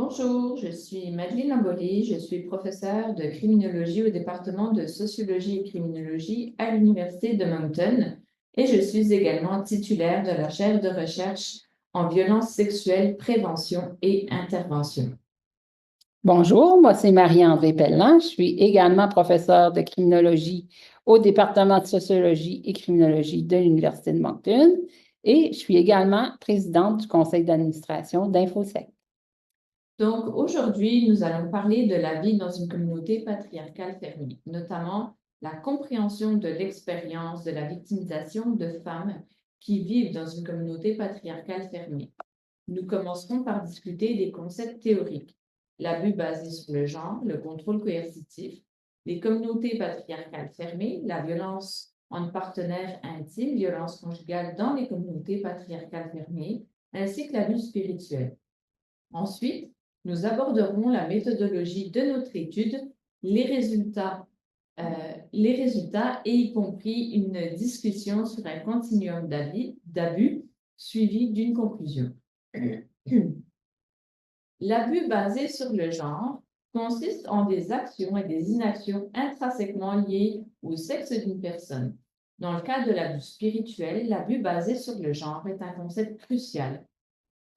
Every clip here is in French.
Bonjour, je suis Madeleine Lamboli, je suis professeure de criminologie au département de sociologie et criminologie à l'Université de Moncton et je suis également titulaire de la chaire de recherche en violences sexuelles, prévention et intervention. Bonjour, moi c'est Marie-André Pelland. Je suis également professeure de criminologie au département de sociologie et criminologie de l'Université de Moncton et je suis également présidente du conseil d'administration d'InfoSec. Donc aujourd'hui, nous allons parler de la vie dans une communauté patriarcale fermée, notamment la compréhension de l'expérience de la victimisation de femmes qui vivent dans une communauté patriarcale fermée. Nous commencerons par discuter des concepts théoriques: l'abus basé sur le genre, le contrôle coercitif, les communautés patriarcales fermées, la violence entre partenaires intimes, violence conjugale dans les communautés patriarcales fermées, ainsi que l'abus spirituel. Ensuite, nous aborderons la méthodologie de notre étude, les résultats et y compris une discussion sur un continuum d'abus suivi d'une conclusion. L'abus basé sur le genre consiste en des actions et des inactions intrinsèquement liées au sexe d'une personne. Dans le cas de l'abus spirituel, l'abus basé sur le genre est un concept crucial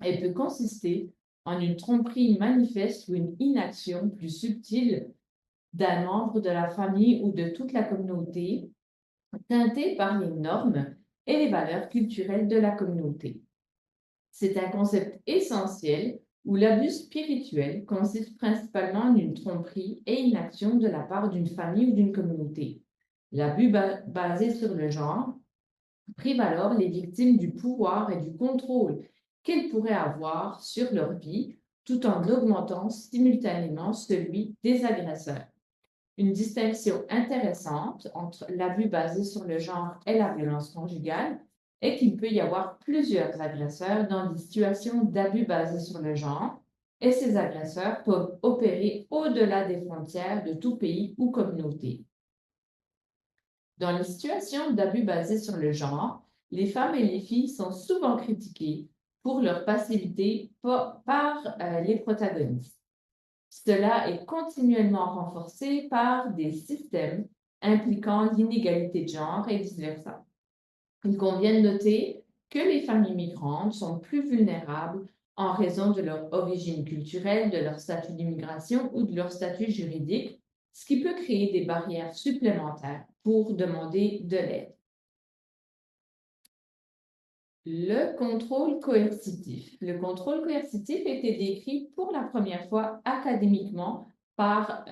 et peut consister en une tromperie manifeste ou une inaction plus subtile d'un membre de la famille ou de toute la communauté, teintée par les normes et les valeurs culturelles de la communauté. C'est un concept essentiel où l'abus spirituel consiste principalement en une tromperie et une action de la part d'une famille ou d'une communauté. L'abus basé sur le genre prive alors les victimes du pouvoir et du contrôle qu'elles pourraient avoir sur leur vie, tout en augmentant simultanément celui des agresseurs. Une distinction intéressante entre l'abus basé sur le genre et la violence conjugale est qu'il peut y avoir plusieurs agresseurs dans des situations d'abus basé sur le genre, et ces agresseurs peuvent opérer au-delà des frontières de tout pays ou communauté. Dans les situations d'abus basés sur le genre, les femmes et les filles sont souvent critiquées pour leur passivité par les protagonistes. Cela est continuellement renforcé par des systèmes impliquant l'inégalité de genre et vice-versa. Il convient de noter que les femmes immigrantes sont plus vulnérables en raison de leur origine culturelle, de leur statut d'immigration ou de leur statut juridique, ce qui peut créer des barrières supplémentaires pour demander de l'aide. Le contrôle coercitif. Le contrôle coercitif a été décrit pour la première fois académiquement par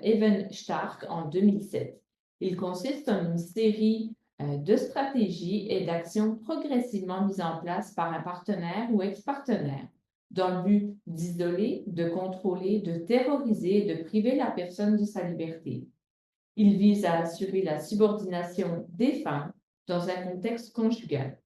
Evan Stark en 2007. Il consiste en une série de stratégies et d'actions progressivement mises en place par un partenaire ou ex-partenaire dans le but d'isoler, de contrôler, de terroriser et de priver la personne de sa liberté. Il vise à assurer la subordination des femmes dans un contexte conjugal.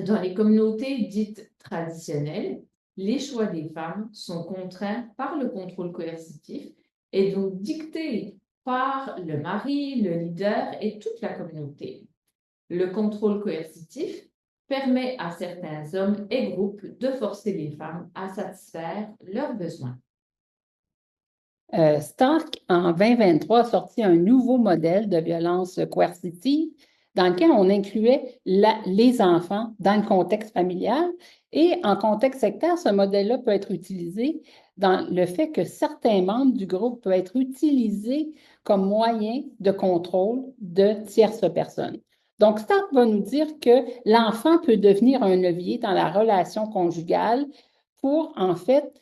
Dans les communautés dites traditionnelles, les choix des femmes sont contraints par le contrôle coercitif et donc dictés par le mari, le leader et toute la communauté. Le contrôle coercitif permet à certains hommes et groupes de forcer les femmes à satisfaire leurs besoins. Stark, en 2023, a sorti un nouveau modèle de violence coercitive dans lequel on incluait les enfants dans le contexte familial. Et en contexte sectaire, ce modèle-là peut être utilisé dans le fait que certains membres du groupe peuvent être utilisés comme moyen de contrôle de tierces personnes. Donc, Stark va nous dire que l'enfant peut devenir un levier dans la relation conjugale pour, en fait,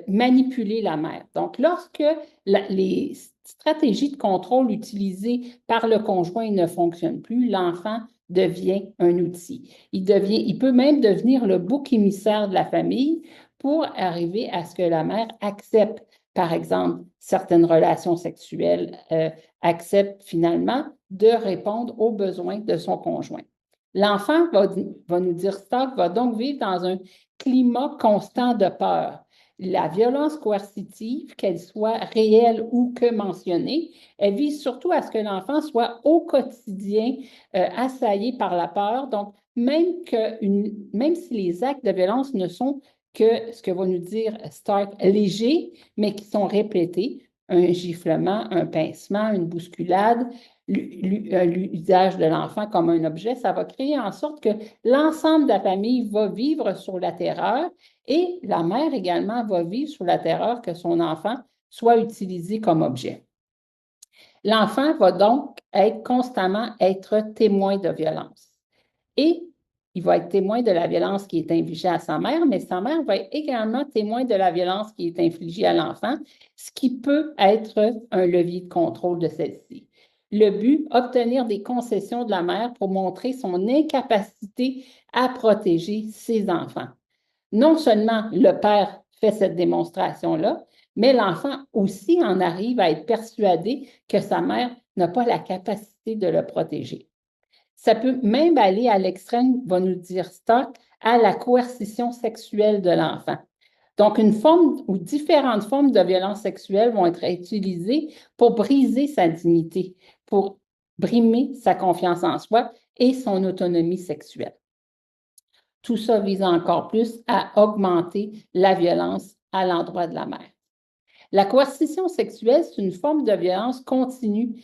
manipuler la mère. Donc, lorsque les stratégies de contrôle utilisées par le conjoint ne fonctionnent plus, l'enfant devient un outil. Il peut même devenir le bouc émissaire de la famille pour arriver à ce que la mère accepte, par exemple, certaines relations sexuelles, accepte finalement de répondre aux besoins de son conjoint. L'enfant, va nous dire ça, va donc vivre dans un climat constant de peur. La violence coercitive, qu'elle soit réelle ou que mentionnée, elle vise surtout à ce que l'enfant soit au quotidien assailli par la peur. Donc, même si les actes de violence ne sont que ce que va nous dire Stark, légers, mais qui sont répétés. Un giflement, un pincement, une bousculade, l'usage de l'enfant comme un objet, ça va créer en sorte que l'ensemble de la famille va vivre sur la terreur et la mère également va vivre sur la terreur que son enfant soit utilisé comme objet. L'enfant va donc constamment être témoin de violence. Et il va être témoin de la violence qui est infligée à sa mère, mais sa mère va être également témoin de la violence qui est infligée à l'enfant, ce qui peut être un levier de contrôle de celle-ci. Le but, obtenir des concessions de la mère pour montrer son incapacité à protéger ses enfants. Non seulement le père fait cette démonstration-là, mais l'enfant aussi en arrive à être persuadé que sa mère n'a pas la capacité de le protéger. Ça peut même aller à l'extrême, va nous dire Stark, à la coercition sexuelle de l'enfant. Donc, une forme ou différentes formes de violence sexuelle vont être utilisées pour briser sa dignité, pour brimer sa confiance en soi et son autonomie sexuelle. Tout ça vise encore plus à augmenter la violence à l'endroit de la mère. La coercition sexuelle, c'est une forme de violence continue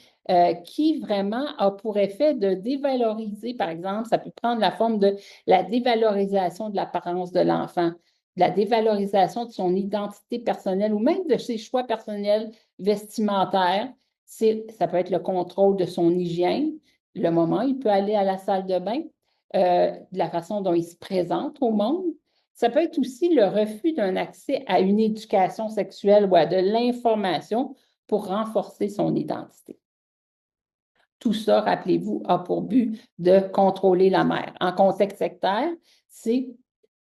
qui vraiment a pour effet de dévaloriser, par exemple, ça peut prendre la forme de la dévalorisation de l'apparence de l'enfant, de la dévalorisation de son identité personnelle ou même de ses choix personnels vestimentaires. Ça peut être le contrôle de son hygiène, le moment où il peut aller à la salle de bain, de la façon dont il se présente au monde. Ça peut être aussi le refus d'un accès à une éducation sexuelle ou à de l'information pour renforcer son identité. Tout ça, rappelez-vous, a pour but de contrôler la mère. En contexte sectaire, c'est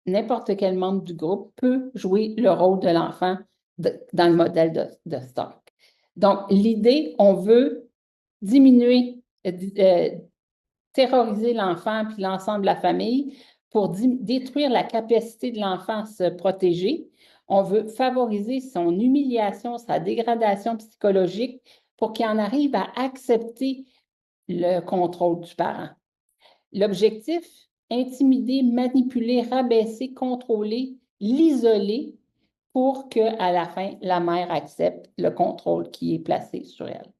n'importe quel membre du groupe peut jouer le rôle de l'enfant dans le modèle de Stark. Donc, l'idée, on veut diminuer, terroriser l'enfant puis l'ensemble de la famille pour détruire la capacité de l'enfant à se protéger. On veut favoriser son humiliation, sa dégradation psychologique pour qu'il en arrive à accepter le contrôle du parent. L'objectif, intimider, manipuler, rabaisser, contrôler, l'isoler pour qu'à la fin, la mère accepte le contrôle qui est placé sur elle.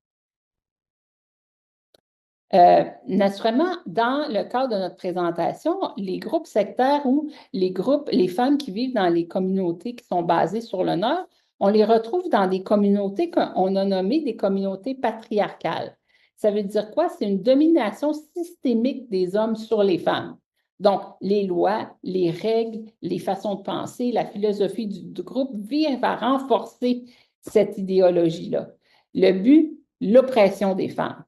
Naturellement, dans le cadre de notre présentation, les groupes sectaires ou les femmes qui vivent dans les communautés qui sont basées sur l'honneur, on les retrouve dans des communautés qu'on a nommées des communautés patriarcales. Ça veut dire quoi? C'est une domination systémique des hommes sur les femmes. Donc, les lois, les règles, les façons de penser, la philosophie du groupe visent à renforcer cette idéologie-là. Le but, l'oppression des femmes.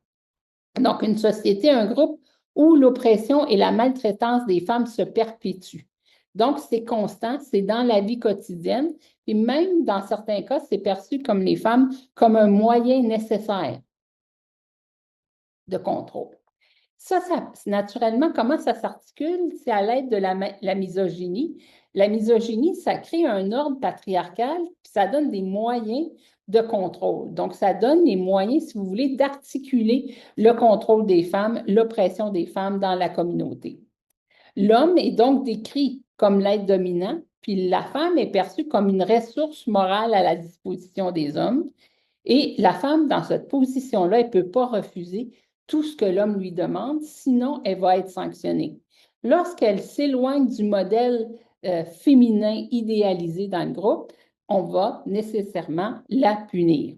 Donc, une société, un groupe où l'oppression et la maltraitance des femmes se perpétuent. Donc, c'est constant, c'est dans la vie quotidienne, et même dans certains cas, c'est perçu comme les femmes comme un moyen nécessaire de contrôle. Ça naturellement, comment ça s'articule? C'est à l'aide de la misogynie. La misogynie, ça crée un ordre patriarcal, puis ça donne des moyens de contrôle. Donc, ça donne les moyens, si vous voulez, d'articuler le contrôle des femmes, l'oppression des femmes dans la communauté. L'homme est donc décrit comme l'être dominant, puis la femme est perçue comme une ressource morale à la disposition des hommes. Et la femme, dans cette position-là, elle ne peut pas refuser tout ce que l'homme lui demande, sinon elle va être sanctionnée. Lorsqu'elle s'éloigne du modèle féminin idéalisé dans le groupe, on va nécessairement la punir.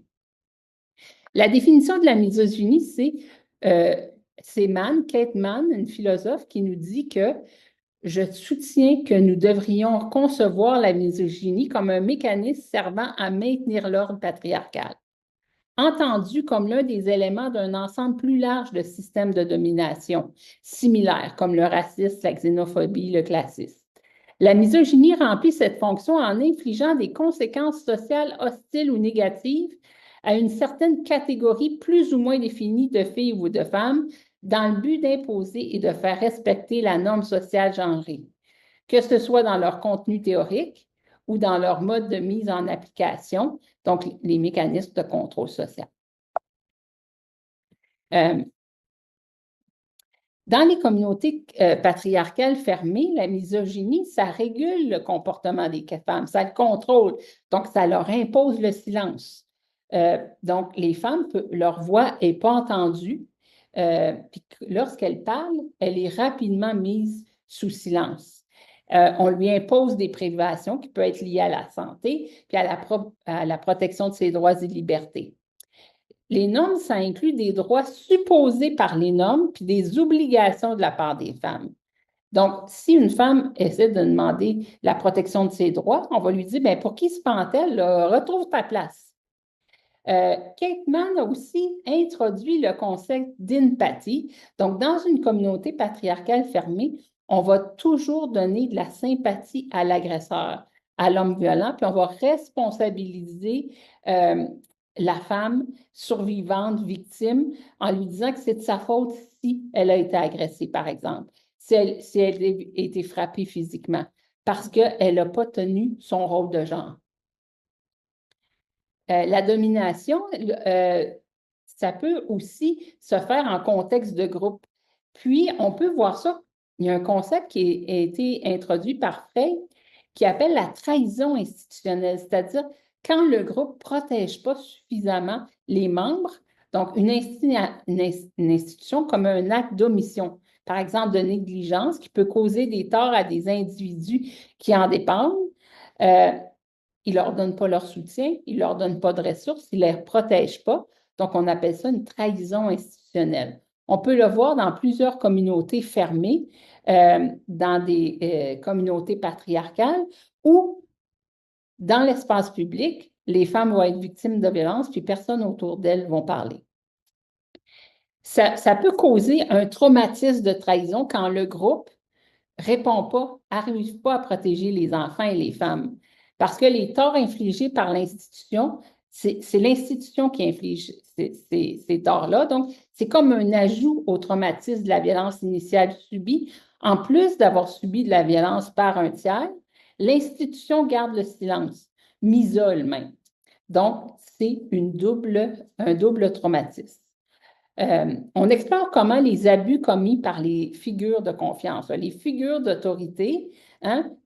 La définition de la misogynie, c'est Kate Mann, une philosophe, qui nous dit que je soutiens que nous devrions concevoir la misogynie comme un mécanisme servant à maintenir l'ordre patriarcal, entendu comme l'un des éléments d'un ensemble plus large de systèmes de domination, similaires comme le racisme, la xénophobie, le classisme. La misogynie remplit cette fonction en infligeant des conséquences sociales hostiles ou négatives à une certaine catégorie plus ou moins définie de filles ou de femmes dans le but d'imposer et de faire respecter la norme sociale genrée, que ce soit dans leur contenu théorique ou dans leur mode de mise en application, donc les mécanismes de contrôle social. Dans les communautés patriarcales fermées, la misogynie, ça régule le comportement des femmes, ça le contrôle, donc ça leur impose le silence. Donc, les femmes, leur voix n'est pas entendue, puis lorsqu'elles parlent, elle est rapidement mise sous silence. On lui impose des privations qui peuvent être liées à la santé, puis à la protection de ses droits et libertés. Les normes, ça inclut des droits supposés par les normes, puis des obligations de la part des femmes. Donc, si une femme essaie de demander la protection de ses droits, on va lui dire, bien, pour qui se prend-elle? Retrouve ta place. Kate Manne a aussi introduit le concept d'empathie. Donc, dans une communauté patriarcale fermée, on va toujours donner de la sympathie à l'agresseur, à l'homme violent, puis on va responsabiliser la femme survivante, victime, en lui disant que c'est de sa faute si elle a été agressée, par exemple, si elle a été frappée physiquement, parce qu'elle n'a pas tenu son rôle de genre. La domination, ça peut aussi se faire en contexte de groupe. Puis, on peut voir ça. Il y a un concept qui a été introduit par Frey qui appelle la trahison institutionnelle, c'est-à-dire quand le groupe ne protège pas suffisamment les membres, donc une institution comme un acte d'omission, par exemple de négligence qui peut causer des torts à des individus qui en dépendent. Ils ne leur donnent pas leur soutien, ils ne leur donnent pas de ressources, ils ne les protègent pas. Donc, on appelle ça une trahison institutionnelle. On peut le voir dans plusieurs communautés fermées, dans des communautés patriarcales, où, dans l'espace public, les femmes vont être victimes de violences, puis personne autour d'elles vont parler. Ça peut causer un traumatisme de trahison quand le groupe répond pas, n'arrive pas à protéger les enfants et les femmes. Parce que les torts infligés par l'institution, c'est l'institution qui inflige ces torts-là. Donc, c'est comme un ajout au traumatisme de la violence initiale subie. En plus d'avoir subi de la violence par un tiers, l'institution garde le silence, m'isole même. Donc, c'est un double traumatisme. On explore comment les abus commis par les figures de confiance, les figures d'autorité,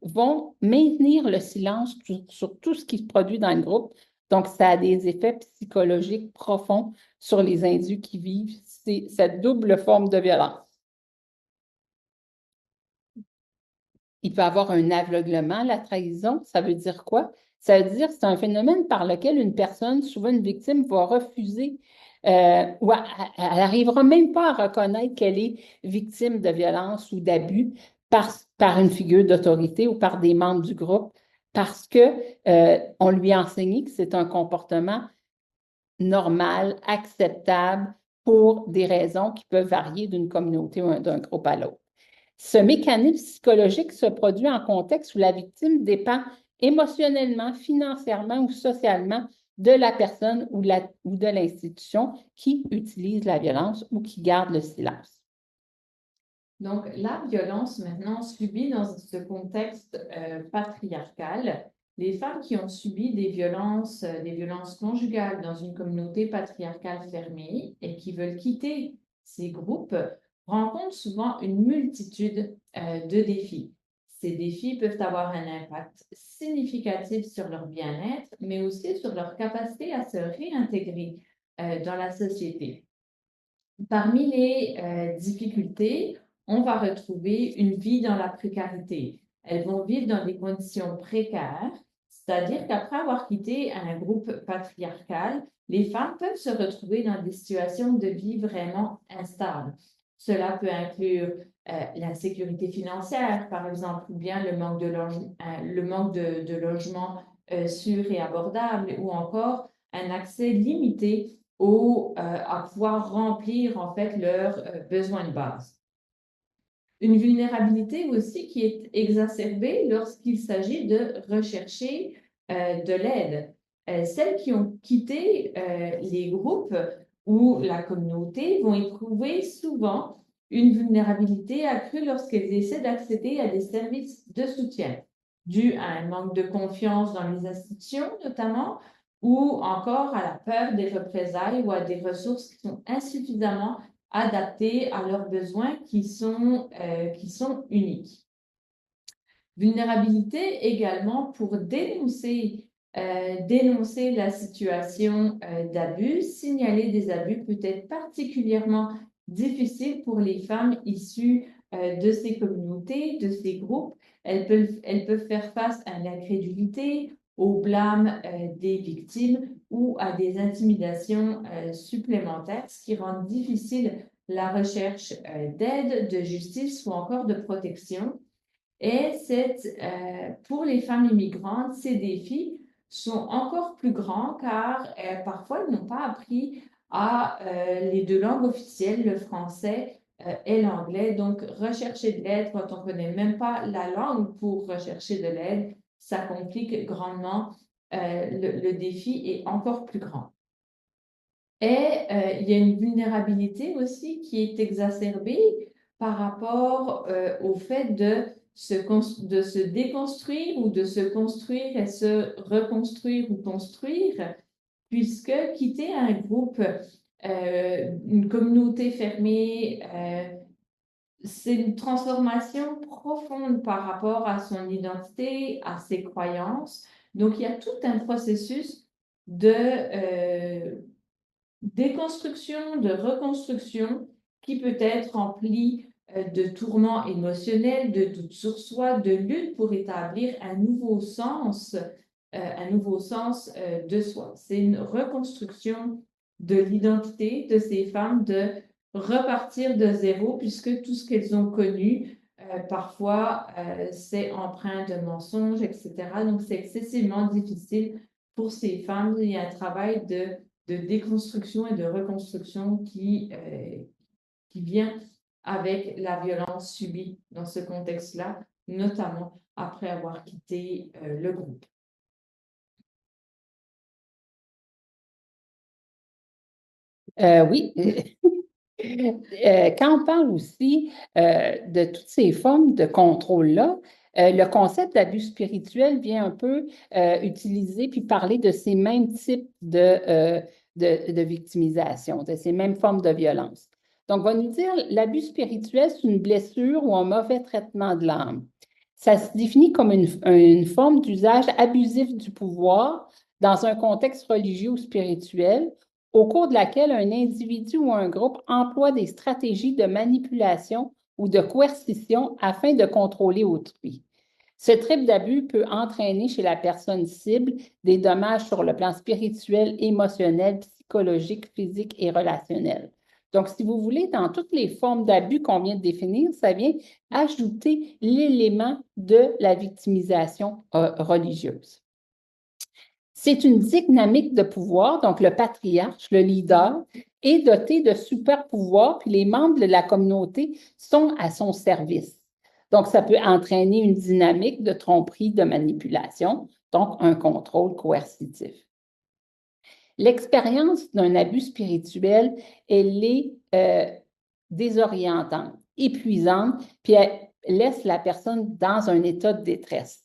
vont maintenir le silence sur tout ce qui se produit dans le groupe. Donc, ça a des effets psychologiques profonds sur les individus qui vivent cette double forme de violence. Il peut y avoir un aveuglement, la trahison. Ça veut dire quoi? Ça veut dire que c'est un phénomène par lequel une personne, souvent une victime, va refuser ou elle n'arrivera même pas à reconnaître qu'elle est victime de violence ou d'abus par une figure d'autorité ou par des membres du groupe parce qu'on lui a enseigné que c'est un comportement normal, acceptable pour des raisons qui peuvent varier d'une communauté ou d'un groupe à l'autre. Ce mécanisme psychologique se produit en contexte où la victime dépend émotionnellement, financièrement ou socialement de la personne ou de l'institution qui utilise la violence ou qui garde le silence. Donc, la violence maintenant subie dans ce contexte patriarcal, les femmes qui ont subi des violences conjugales dans une communauté patriarcale fermée et qui veulent quitter ces groupes rencontrent souvent une multitude de défis. Ces défis peuvent avoir un impact significatif sur leur bien-être, mais aussi sur leur capacité à se réintégrer dans la société. Parmi les difficultés, on va retrouver une vie dans la précarité. Elles vont vivre dans des conditions précaires, c'est-à-dire qu'après avoir quitté un groupe patriarcal, les femmes peuvent se retrouver dans des situations de vie vraiment instables. Cela peut inclure l'insécurité financière, par exemple, ou bien le manque de logement sûr et abordable, ou encore un accès limité à pouvoir remplir en fait leurs besoins de base. Une vulnérabilité aussi qui est exacerbée lorsqu'il s'agit de rechercher de l'aide. Celles qui ont quitté les groupes ou la communauté vont éprouver souvent une vulnérabilité accrue lorsqu'elles essaient d'accéder à des services de soutien, dû à un manque de confiance dans les institutions notamment, ou encore à la peur des représailles ou à des ressources qui sont insuffisamment adaptées à leurs besoins qui sont uniques. Vulnérabilité également pour dénoncer la situation d'abus. Signaler des abus peut être particulièrement difficile pour les femmes issues de ces communautés, de ces groupes. Elles peuvent faire face à l'incrédulité, au blâme des victimes ou à des intimidations supplémentaires, ce qui rend difficile la recherche d'aide, de justice ou encore de protection. Et pour les femmes immigrantes, ces défis sont encore plus grands car parfois elles n'ont pas appris les deux langues officielles, le français et l'anglais. Donc, rechercher de l'aide quand on ne connaît même pas la langue pour rechercher de l'aide, ça complique grandement. Le défi est encore plus grand. Et il y a une vulnérabilité aussi qui est exacerbée par rapport au fait de se déconstruire ou de se construire et se reconstruire ou construire, puisque quitter un groupe, une communauté fermée, c'est une transformation profonde par rapport à son identité, à ses croyances. Donc, il y a tout un processus de déconstruction, de reconstruction qui peut être rempli de tourments émotionnels, de doutes sur soi, de lutte pour établir un nouveau sens de soi. C'est une reconstruction de l'identité de ces femmes, de repartir de zéro, puisque tout ce qu'elles ont connu, parfois, c'est empreint de mensonges, etc. Donc, c'est excessivement difficile pour ces femmes. Il y a un travail de déconstruction et de reconstruction qui vient avec la violence subie dans ce contexte-là, notamment après avoir quitté le groupe. Oui. Quand on parle aussi de toutes ces formes de contrôle-là, le concept d'abus spirituel vient un peu utiliser puis parler de ces mêmes types de victimisation, de ces mêmes formes de violence. Donc, on va nous dire, l'abus spirituel, c'est une blessure ou un mauvais traitement de l'âme. Ça se définit comme une forme d'usage abusif du pouvoir dans un contexte religieux ou spirituel, au cours de laquelle un individu ou un groupe emploie des stratégies de manipulation ou de coercition afin de contrôler autrui. Ce type d'abus peut entraîner chez la personne cible des dommages sur le plan spirituel, émotionnel, psychologique, physique et relationnel. Donc, si vous voulez, dans toutes les formes d'abus qu'on vient de définir, ça vient ajouter l'élément de la victimisation religieuse. C'est une dynamique de pouvoir, donc le patriarche, le leader, est doté de super pouvoirs, puis les membres de la communauté sont à son service. Donc, ça peut entraîner une dynamique de tromperie, de manipulation, donc un contrôle coercitif. L'expérience d'un abus spirituel, elle est désorientante, épuisante, puis elle laisse la personne dans un état de détresse.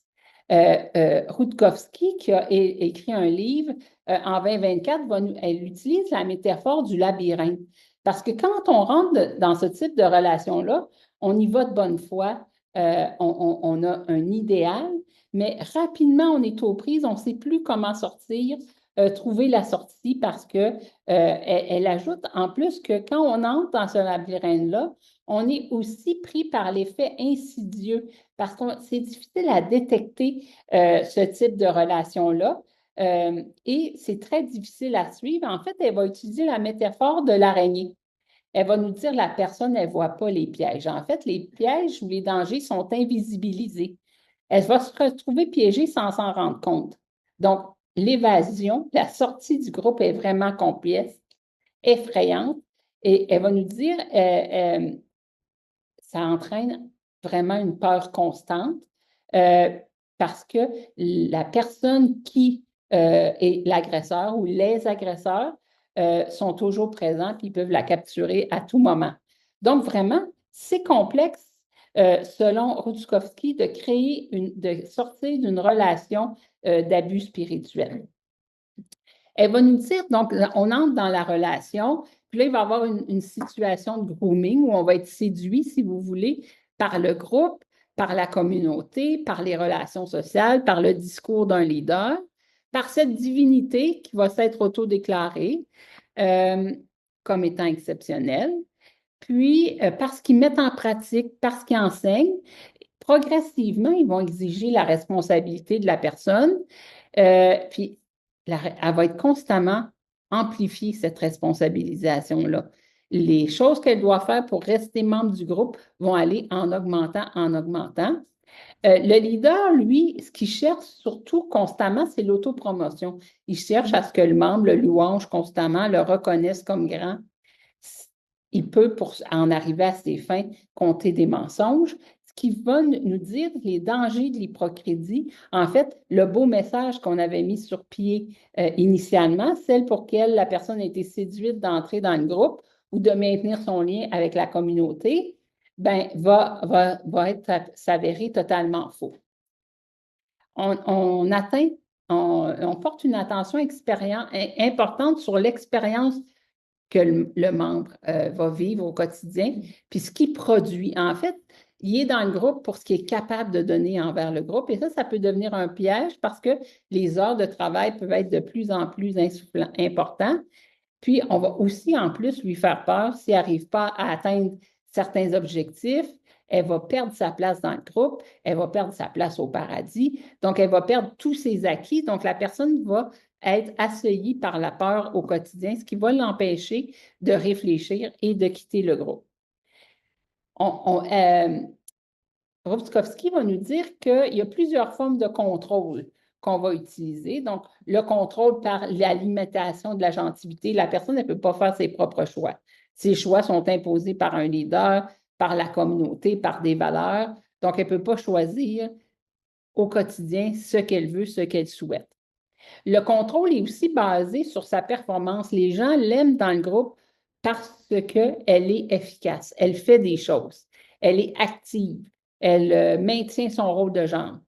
Rutkowski, qui a écrit un livre en 2024, elle utilise la métaphore du labyrinthe. Parce que quand on rentre dans ce type de relation-là, on y va de bonne foi, on a un idéal, mais rapidement, on est aux prises, on ne sait plus comment sortir, trouver la sortie parce que elle ajoute en plus que quand on entre dans ce labyrinthe-là, on est aussi pris par l'effet insidieux parce que c'est difficile à détecter ce type de relation-là et c'est très difficile à suivre. En fait, elle va utiliser la métaphore de l'araignée. Elle va nous dire la personne, elle ne voit pas les pièges. En fait, les pièges ou les dangers sont invisibilisés. Elle va se retrouver piégée sans s'en rendre compte. Donc, l'évasion, la sortie du groupe est vraiment complexe, effrayante, et elle va nous dire, ça entraîne vraiment une peur constante parce que la personne qui est l'agresseur ou les agresseurs sont toujours présents et ils peuvent la capturer à tout moment. Donc, vraiment, c'est complexe, selon Rutkowski, de sortir d'une relation d'abus spirituel. Elle va nous dire, donc, on entre dans la relation, puis là, il va y avoir une situation de grooming où on va être séduit, si vous voulez, par le groupe, par la communauté, par les relations sociales, par le discours d'un leader, par cette divinité qui va s'être autodéclarée comme étant exceptionnelle, puis parce qu'ils mettent en pratique, parce qu'ils enseignent, progressivement, ils vont exiger la responsabilité de la personne, puis elle va être constamment amplifiée, cette responsabilisation-là. Les choses qu'elle doit faire pour rester membre du groupe vont aller en augmentant, en augmentant. Le leader, lui, ce qu'il cherche surtout constamment, c'est l'autopromotion. Il cherche à ce que le membre le louange constamment, le reconnaisse comme grand. Il peut, pour en arriver à ses fins, compter des mensonges, ce qui va nous dire les dangers de l'hypocrisie. En fait, le beau message qu'on avait mis sur pied initialement, celle pour laquelle la personne a été séduite d'entrer dans le groupe ou de maintenir son lien avec la communauté, ben, va s'avérer totalement faux. On porte une attention importante sur l'expérience que le membre va vivre au quotidien, puis ce qu'il produit. En fait, il est dans le groupe pour ce qu'il est capable de donner envers le groupe, et ça peut devenir un piège parce que les heures de travail peuvent être de plus en plus importantes. Puis, on va aussi, en plus, lui faire peur s'il n'arrive pas à atteindre certains objectifs. Elle va perdre sa place dans le groupe, elle va perdre sa place au paradis, donc elle va perdre tous ses acquis. Donc, la personne va être assaillie par la peur au quotidien, ce qui va l'empêcher de réfléchir et de quitter le groupe. Rupskowski va nous dire qu'il y a plusieurs formes de contrôle qu'on va utiliser. Donc, le contrôle par la limitation de la gentilité. La personne ne peut pas faire ses propres choix. Ses choix sont imposés par un leader, par la communauté, par des valeurs. Donc, elle ne peut pas choisir au quotidien ce qu'elle veut, ce qu'elle souhaite. Le contrôle est aussi basé sur sa performance. Les gens l'aiment dans le groupe parce qu'elle est efficace. Elle fait des choses. Elle est active. Elle maintient son rôle de genre.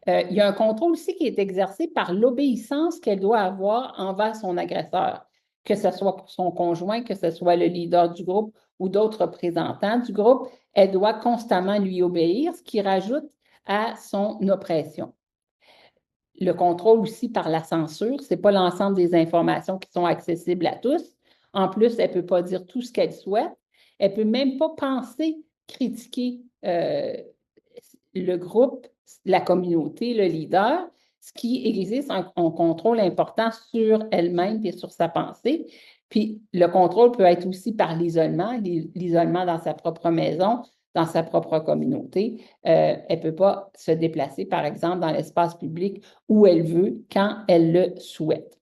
Il y a un contrôle aussi qui est exercé par l'obéissance qu'elle doit avoir envers son agresseur, que ce soit pour son conjoint, que ce soit le leader du groupe ou d'autres représentants du groupe. Elle doit constamment lui obéir, ce qui rajoute à son oppression. Le contrôle aussi par la censure, ce n'est pas l'ensemble des informations qui sont accessibles à tous. En plus, elle ne peut pas dire tout ce qu'elle souhaite. Elle ne peut même pas penser, critiquer le groupe, la communauté, le leader, ce qui existe un contrôle important sur elle-même et sur sa pensée. Puis le contrôle peut être aussi par l'isolement dans sa propre maison, dans sa propre communauté. Elle ne peut pas se déplacer, par exemple, dans l'espace public où elle veut, quand elle le souhaite.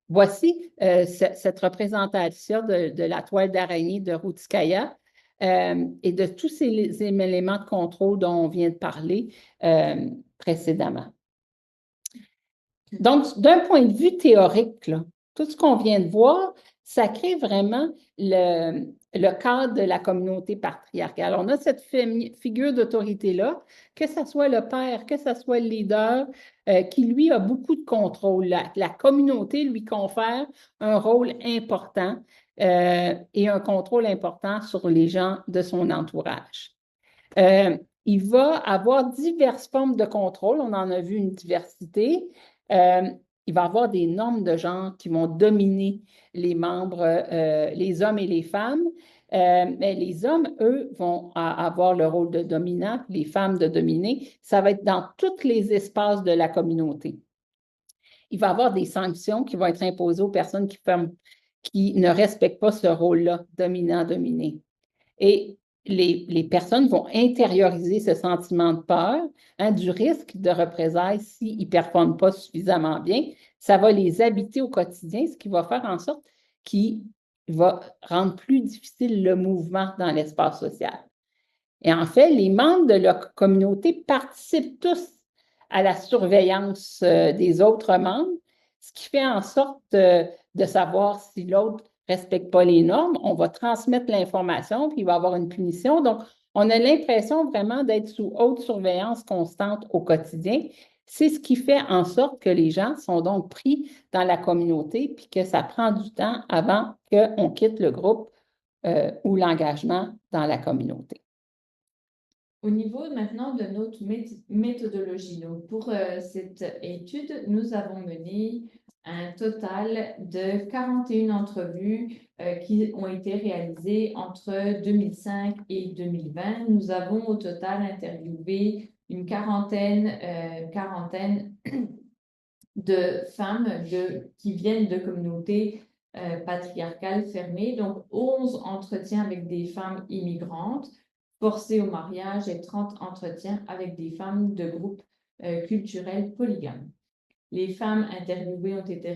Voici cette représentation de la toile d'araignée de Routskaya et de tous ces éléments de contrôle dont on vient de parler précédemment. Donc, d'un point de vue théorique, là, tout ce qu'on vient de voir, ça crée vraiment le cadre de la communauté patriarcale. On a cette figure d'autorité-là, que ce soit le père, que ce soit le leader, qui, lui, a beaucoup de contrôle. La communauté lui confère un rôle important et un contrôle important sur les gens de son entourage. Il va avoir diverses formes de contrôle. On en a vu une diversité. Il va y avoir des normes de genre qui vont dominer les membres, les hommes et les femmes. Mais les hommes, eux, vont avoir le rôle de dominant, les femmes de dominer. Ça va être dans tous les espaces de la communauté. Il va y avoir des sanctions qui vont être imposées aux personnes qui ne respectent pas ce rôle-là, dominant-dominé. Et les personnes vont intérioriser ce sentiment de peur, du risque de représailles s'ils ne performent pas suffisamment bien. Ça va les habiter au quotidien, ce qui va faire en sorte qu'il va rendre plus difficile le mouvement dans l'espace social. Et en fait, les membres de la communauté participent tous à la surveillance des autres membres, ce qui fait en sorte de savoir si l'autre ne respecte pas les normes. On va transmettre l'information, puis il va y avoir une punition. Donc, on a l'impression vraiment d'être sous haute surveillance constante au quotidien. C'est ce qui fait en sorte que les gens sont donc pris dans la communauté, puis que ça prend du temps avant qu'on quitte le groupe ou l'engagement dans la communauté. Au niveau maintenant de notre méthodologie, donc pour cette étude, nous avons mené un total de 41 entrevues qui ont été réalisées entre 2005 et 2020. Nous avons au total interviewé une quarantaine de femmes qui viennent de communautés patriarcales fermées, donc 11 entretiens avec des femmes immigrantes forcées au mariage et 30 entretiens avec des femmes de groupes culturels polygames. Les femmes interviewées ont été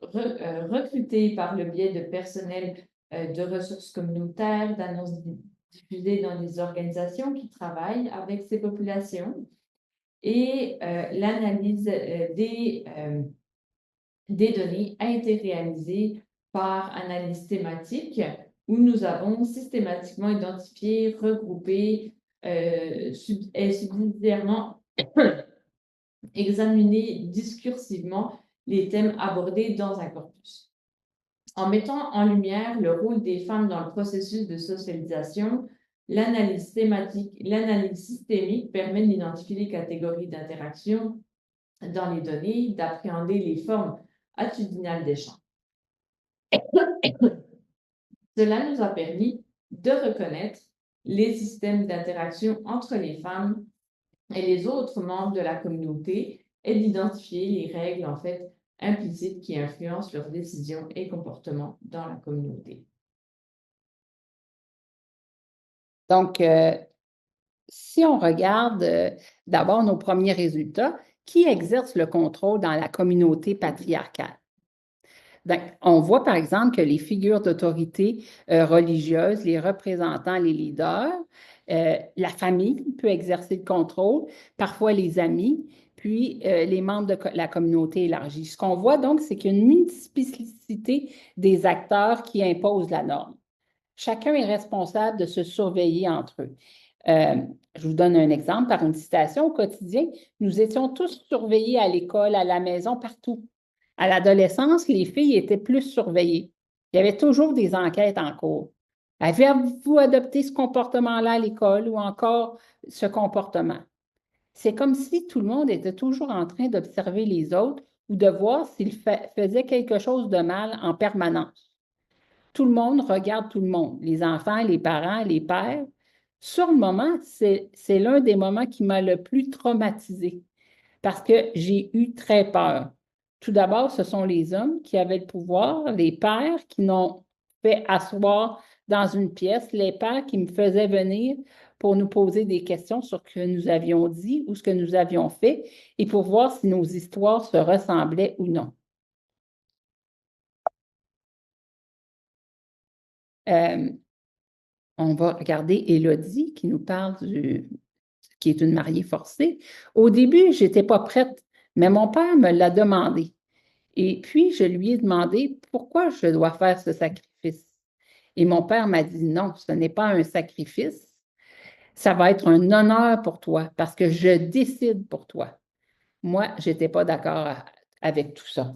recrutées par le biais de personnel de ressources communautaires, d'annonces diffusées dans des organisations qui travaillent avec ces populations. Et l'analyse des données a été réalisée par analyse thématique où nous avons systématiquement identifié, regroupé et subsidiairement examiné discursivement les thèmes abordés dans un corpus. En mettant en lumière le rôle des femmes dans le processus de socialisation, l'analyse thématique, l'analyse systémique permet d'identifier les catégories d'interaction dans les données, d'appréhender les formes attitudinales d'échange. Cela nous a permis de reconnaître les systèmes d'interaction entre les femmes et les autres membres de la communauté et d'identifier les règles en fait implicites qui influencent leurs décisions et comportements dans la communauté. Donc, si on regarde d'abord nos premiers résultats, qui exerce le contrôle dans la communauté patriarcale? Ben, on voit par exemple que les figures d'autorité religieuses, les représentants, les leaders, la famille peut exercer le contrôle, parfois les amis, puis les membres de la communauté élargie. Ce qu'on voit donc, c'est qu'il y a une multiplicité des acteurs qui imposent la norme. Chacun est responsable de se surveiller entre eux. Je vous donne un exemple par une citation. Au quotidien, nous étions tous surveillés à l'école, à la maison, partout. À l'adolescence, les filles étaient plus surveillées. Il y avait toujours des enquêtes en cours. Avez-vous adopté ce comportement-là à l'école ou encore ce comportement? C'est comme si tout le monde était toujours en train d'observer les autres ou de voir s'ils faisaient quelque chose de mal en permanence. Tout le monde regarde tout le monde, les enfants, les parents, les pères. Sur le moment, c'est l'un des moments qui m'a le plus traumatisée parce que j'ai eu très peur. Tout d'abord, ce sont les hommes qui avaient le pouvoir, les pères qui n'ont fait asseoir dans une pièce, les pères qui me faisaient venir pour nous poser des questions sur ce que nous avions dit ou ce que nous avions fait et pour voir si nos histoires se ressemblaient ou non. On va regarder Élodie qui nous parle qui est une mariée forcée. Au début, je n'étais pas prête, mais mon père me l'a demandé. Et puis, je lui ai demandé pourquoi je dois faire ce sacrifice. Et mon père m'a dit non, ce n'est pas un sacrifice. Ça va être un honneur pour toi parce que je décide pour toi. Moi, je n'étais pas d'accord avec tout ça.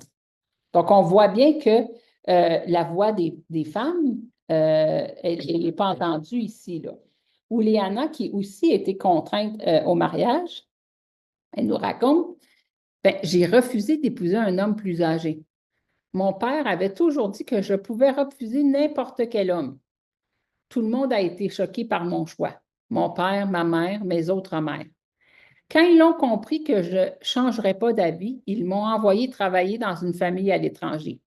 Donc, on voit bien que la voix des femmes, elle n'est pas entendue ici, là. Ou Léana, qui aussi était contrainte au mariage, elle nous raconte, ben, j'ai refusé d'épouser un homme plus âgé. Mon père avait toujours dit que je pouvais refuser n'importe quel homme. Tout le monde a été choqué par mon choix. Mon père, ma mère, mes autres mères. Quand ils ont compris que je ne changerais pas d'avis, ils m'ont envoyé travailler dans une famille à l'étranger.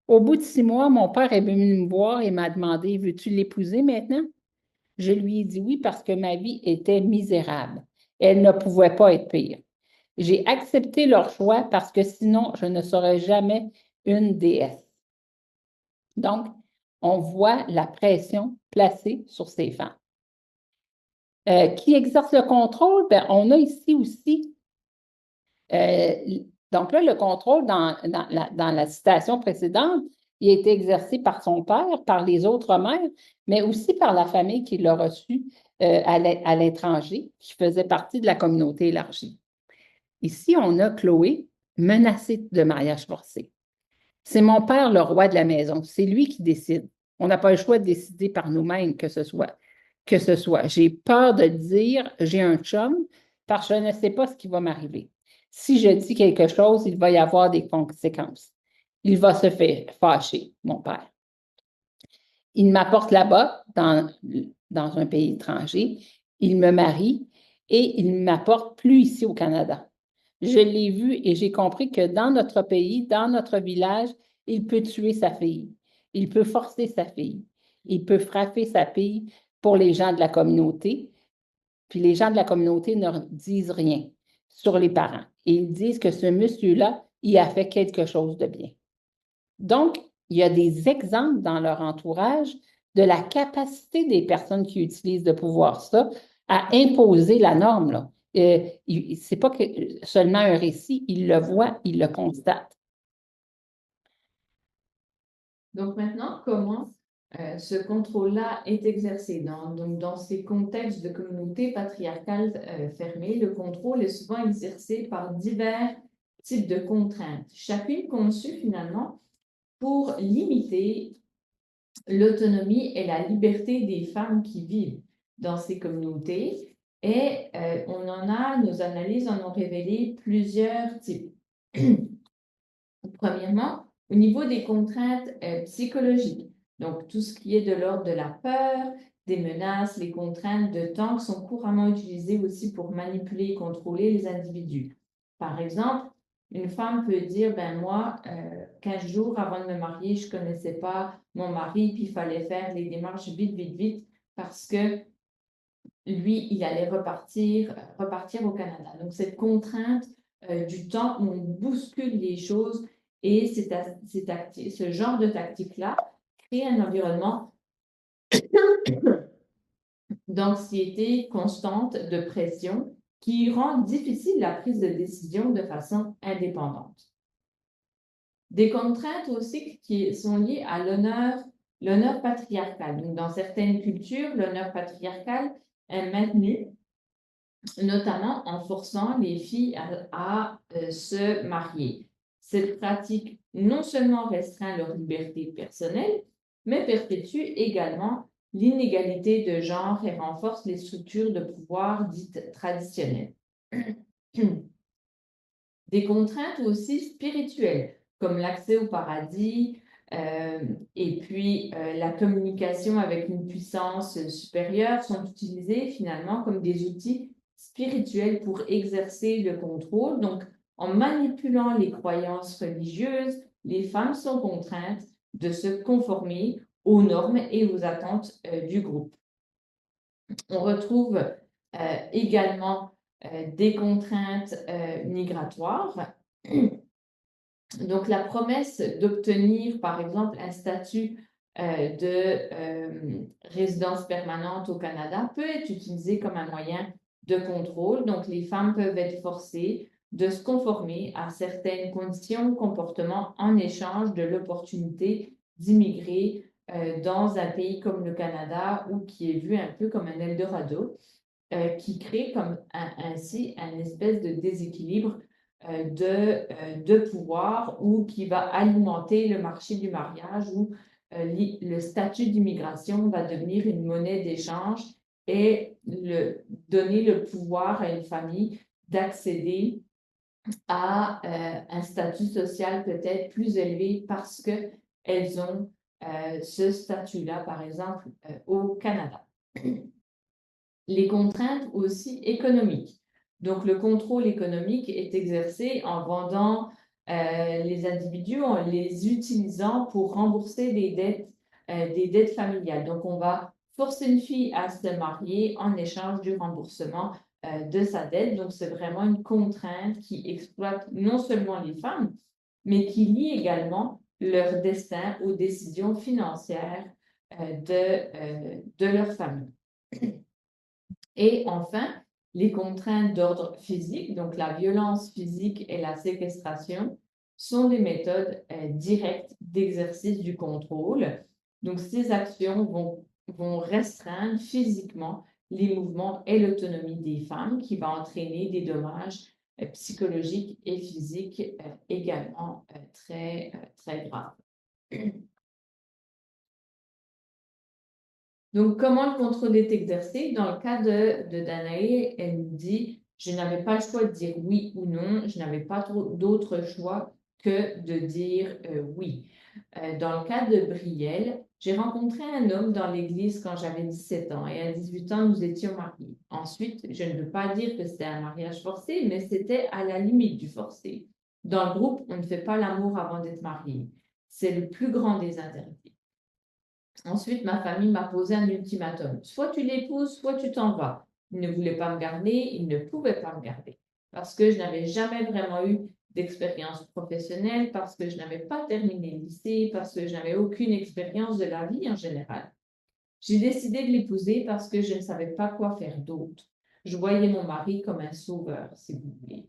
Au bout de 6 mois, mon père est venu me voir et m'a demandé, veux-tu l'épouser maintenant? Je lui ai dit oui parce que ma vie était misérable. Elle ne pouvait pas être pire. J'ai accepté leur choix parce que sinon, je ne serais jamais une déesse. Donc, on voit la pression placée sur ces femmes. Qui exerce le contrôle? Bien, on a ici aussi, donc là, le contrôle dans la citation précédente, il a été exercé par son père, par les autres mères, mais aussi par la famille qui l'a reçu à l'étranger, qui faisait partie de la communauté élargie. Ici, on a Chloé menacée de mariage forcé. C'est mon père, le roi de la maison. C'est lui qui décide. On n'a pas le choix de décider par nous-mêmes que ce soit. J'ai peur de dire, j'ai un chum, parce que je ne sais pas ce qui va m'arriver. Si je dis quelque chose, il va y avoir des conséquences. Il va se faire fâcher, mon père. Il m'apporte là-bas, dans un pays étranger. Il me marie et il ne m'apporte plus ici au Canada. Je l'ai vu et j'ai compris que dans notre pays, dans notre village, il peut tuer sa fille. Il peut forcer sa fille. Il peut frapper sa fille pour les gens de la communauté. Puis les gens de la communauté ne disent rien sur les parents. Et ils disent que ce monsieur-là, il a fait quelque chose de bien. Donc, il y a des exemples dans leur entourage de la capacité des personnes qui utilisent de pouvoir ça à imposer la norme, là. C'est pas que seulement un récit, ils le voient, ils le constatent. Donc maintenant, comment ce contrôle-là est exercé dans ces contextes de communautés patriarcales fermées, le contrôle est souvent exercé par divers types de contraintes, chacune conçue finalement pour limiter l'autonomie et la liberté des femmes qui vivent dans ces communautés. Et nos analyses en ont révélé plusieurs types. Premièrement, au niveau des contraintes psychologiques, donc tout ce qui est de l'ordre de la peur, des menaces, les contraintes de temps qui sont couramment utilisées aussi pour manipuler et contrôler les individus. Par exemple, une femme peut dire, ben moi, 15 jours avant de me marier, je ne connaissais pas mon mari, puis il fallait faire les démarches vite, vite, vite, parce que lui, il allait repartir au Canada. Donc, cette contrainte du temps où on bouscule les choses et ce genre de tactique-là crée un environnement d'anxiété constante, de pression, qui rend difficile la prise de décision de façon indépendante. Des contraintes aussi qui sont liées à l'honneur patriarcal. Donc, dans certaines cultures, l'honneur patriarcal est maintenu, notamment en forçant les filles à se marier. Cette pratique non seulement restreint leur liberté personnelle, mais perpétue également l'inégalité de genre et renforce les structures de pouvoir dites traditionnelles. Des contraintes aussi spirituelles, comme l'accès au paradis, et puis la communication avec une puissance supérieure sont utilisées finalement comme des outils spirituels pour exercer le contrôle. Donc, en manipulant les croyances religieuses, les femmes sont contraintes de se conformer aux normes et aux attentes du groupe. On retrouve également des contraintes migratoires. Donc, la promesse d'obtenir, par exemple, un statut de résidence permanente au Canada peut être utilisée comme un moyen de contrôle. Donc, les femmes peuvent être forcées de se conformer à certaines conditions ou comportements en échange de l'opportunité d'immigrer dans un pays comme le Canada ou qui est vu un peu comme un Eldorado, qui crée ainsi un espèce de déséquilibre de pouvoir ou qui va alimenter le marché du mariage où le statut d'immigration va devenir une monnaie d'échange et donner le pouvoir à une famille d'accéder à un statut social peut-être plus élevé parce qu'elles ont ce statut-là, par exemple, au Canada. Les contraintes aussi économiques. Donc, le contrôle économique est exercé en vendant les individus, en les utilisant pour rembourser des dettes familiales. Donc, on va forcer une fille à se marier en échange du remboursement de sa dette. Donc, c'est vraiment une contrainte qui exploite non seulement les femmes, mais qui lie également leur destin aux décisions financières de leur famille. Et enfin, les contraintes d'ordre physique, donc la violence physique et la séquestration, sont des méthodes directes d'exercice du contrôle. Donc, ces actions vont restreindre physiquement les mouvements et l'autonomie des femmes, qui va entraîner des dommages psychologiques et physiques également très graves. Donc, comment le contrôle est exercé? Dans le cas de Danae, elle nous dit, je n'avais pas le choix de dire oui ou non, je n'avais pas d'autre choix que de dire oui. Dans le cas de Brielle, j'ai rencontré un homme dans l'église quand j'avais 17 ans et à 18 ans, nous étions mariés. Ensuite, je ne veux pas dire que c'était un mariage forcé, mais c'était à la limite du forcé. Dans le groupe, on ne fait pas l'amour avant d'être marié. C'est le plus grand des interdits. Ensuite, ma famille m'a posé un ultimatum. Soit tu l'épouses, soit tu t'en vas. Il ne voulait pas me garder, il ne pouvait pas me garder parce que je n'avais jamais vraiment eu d'expérience professionnelle, parce que je n'avais pas terminé le lycée, parce que je n'avais aucune expérience de la vie en général. J'ai décidé de l'épouser parce que je ne savais pas quoi faire d'autre. Je voyais mon mari comme un sauveur, si vous voulez.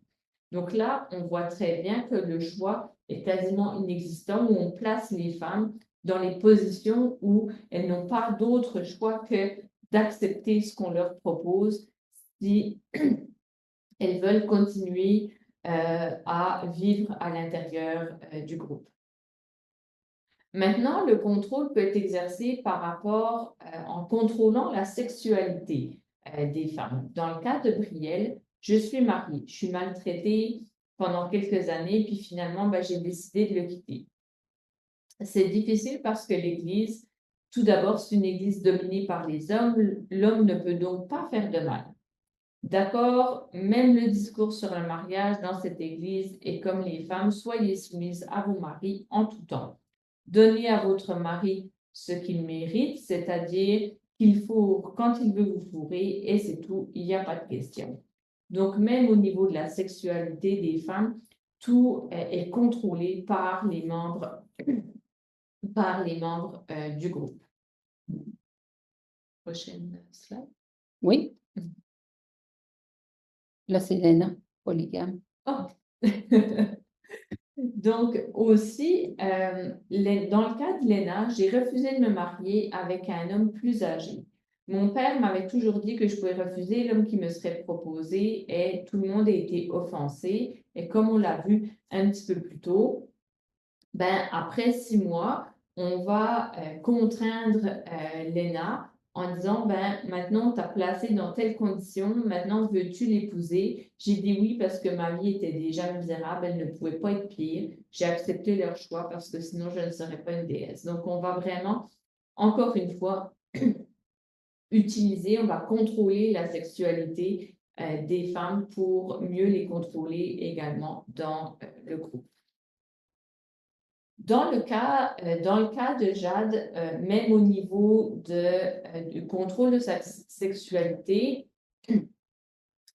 Donc là, on voit très bien que le choix est quasiment inexistant, où on place les femmes dans les positions où elles n'ont pas d'autre choix que d'accepter ce qu'on leur propose si elles veulent continuer à vivre à l'intérieur du groupe. Maintenant, le contrôle peut être exercé par rapport en contrôlant la sexualité des femmes. Dans le cas de Brielle, je suis mariée, je suis maltraitée pendant quelques années, puis finalement, j'ai décidé de le quitter. C'est difficile parce que l'Église, tout d'abord, c'est une Église dominée par les hommes. L'homme ne peut donc pas faire de mal. D'accord, même le discours sur le mariage dans cette Église est comme les femmes, soyez soumises à vos maris en tout temps. Donnez à votre mari ce qu'il mérite, c'est-à-dire qu'il faut quand il veut vous fourrer, et c'est tout, il n'y a pas de question. Donc, même au niveau de la sexualité des femmes, tout est contrôlé par les membres du groupe. Prochaine slide. Oui. Là, c'est Léna, polygame. Oh. Donc aussi, dans le cas de Léna, j'ai refusé de me marier avec un homme plus âgé. Mon père m'avait toujours dit que je pouvais refuser l'homme qui me serait proposé et tout le monde a été offensé. Et comme on l'a vu un petit peu plus tôt, après 6 mois, on va contraindre Léna en disant, maintenant, tu as placé dans telles conditions, maintenant, veux-tu l'épouser? J'ai dit oui parce que ma vie était déjà misérable, elle ne pouvait pas être pire. J'ai accepté leur choix parce que sinon, je ne serais pas une déesse. Donc, on va vraiment, encore une fois, on va contrôler la sexualité des femmes pour mieux les contrôler également dans le groupe. Dans le cas de Jade, même au niveau du contrôle de sa sexualité,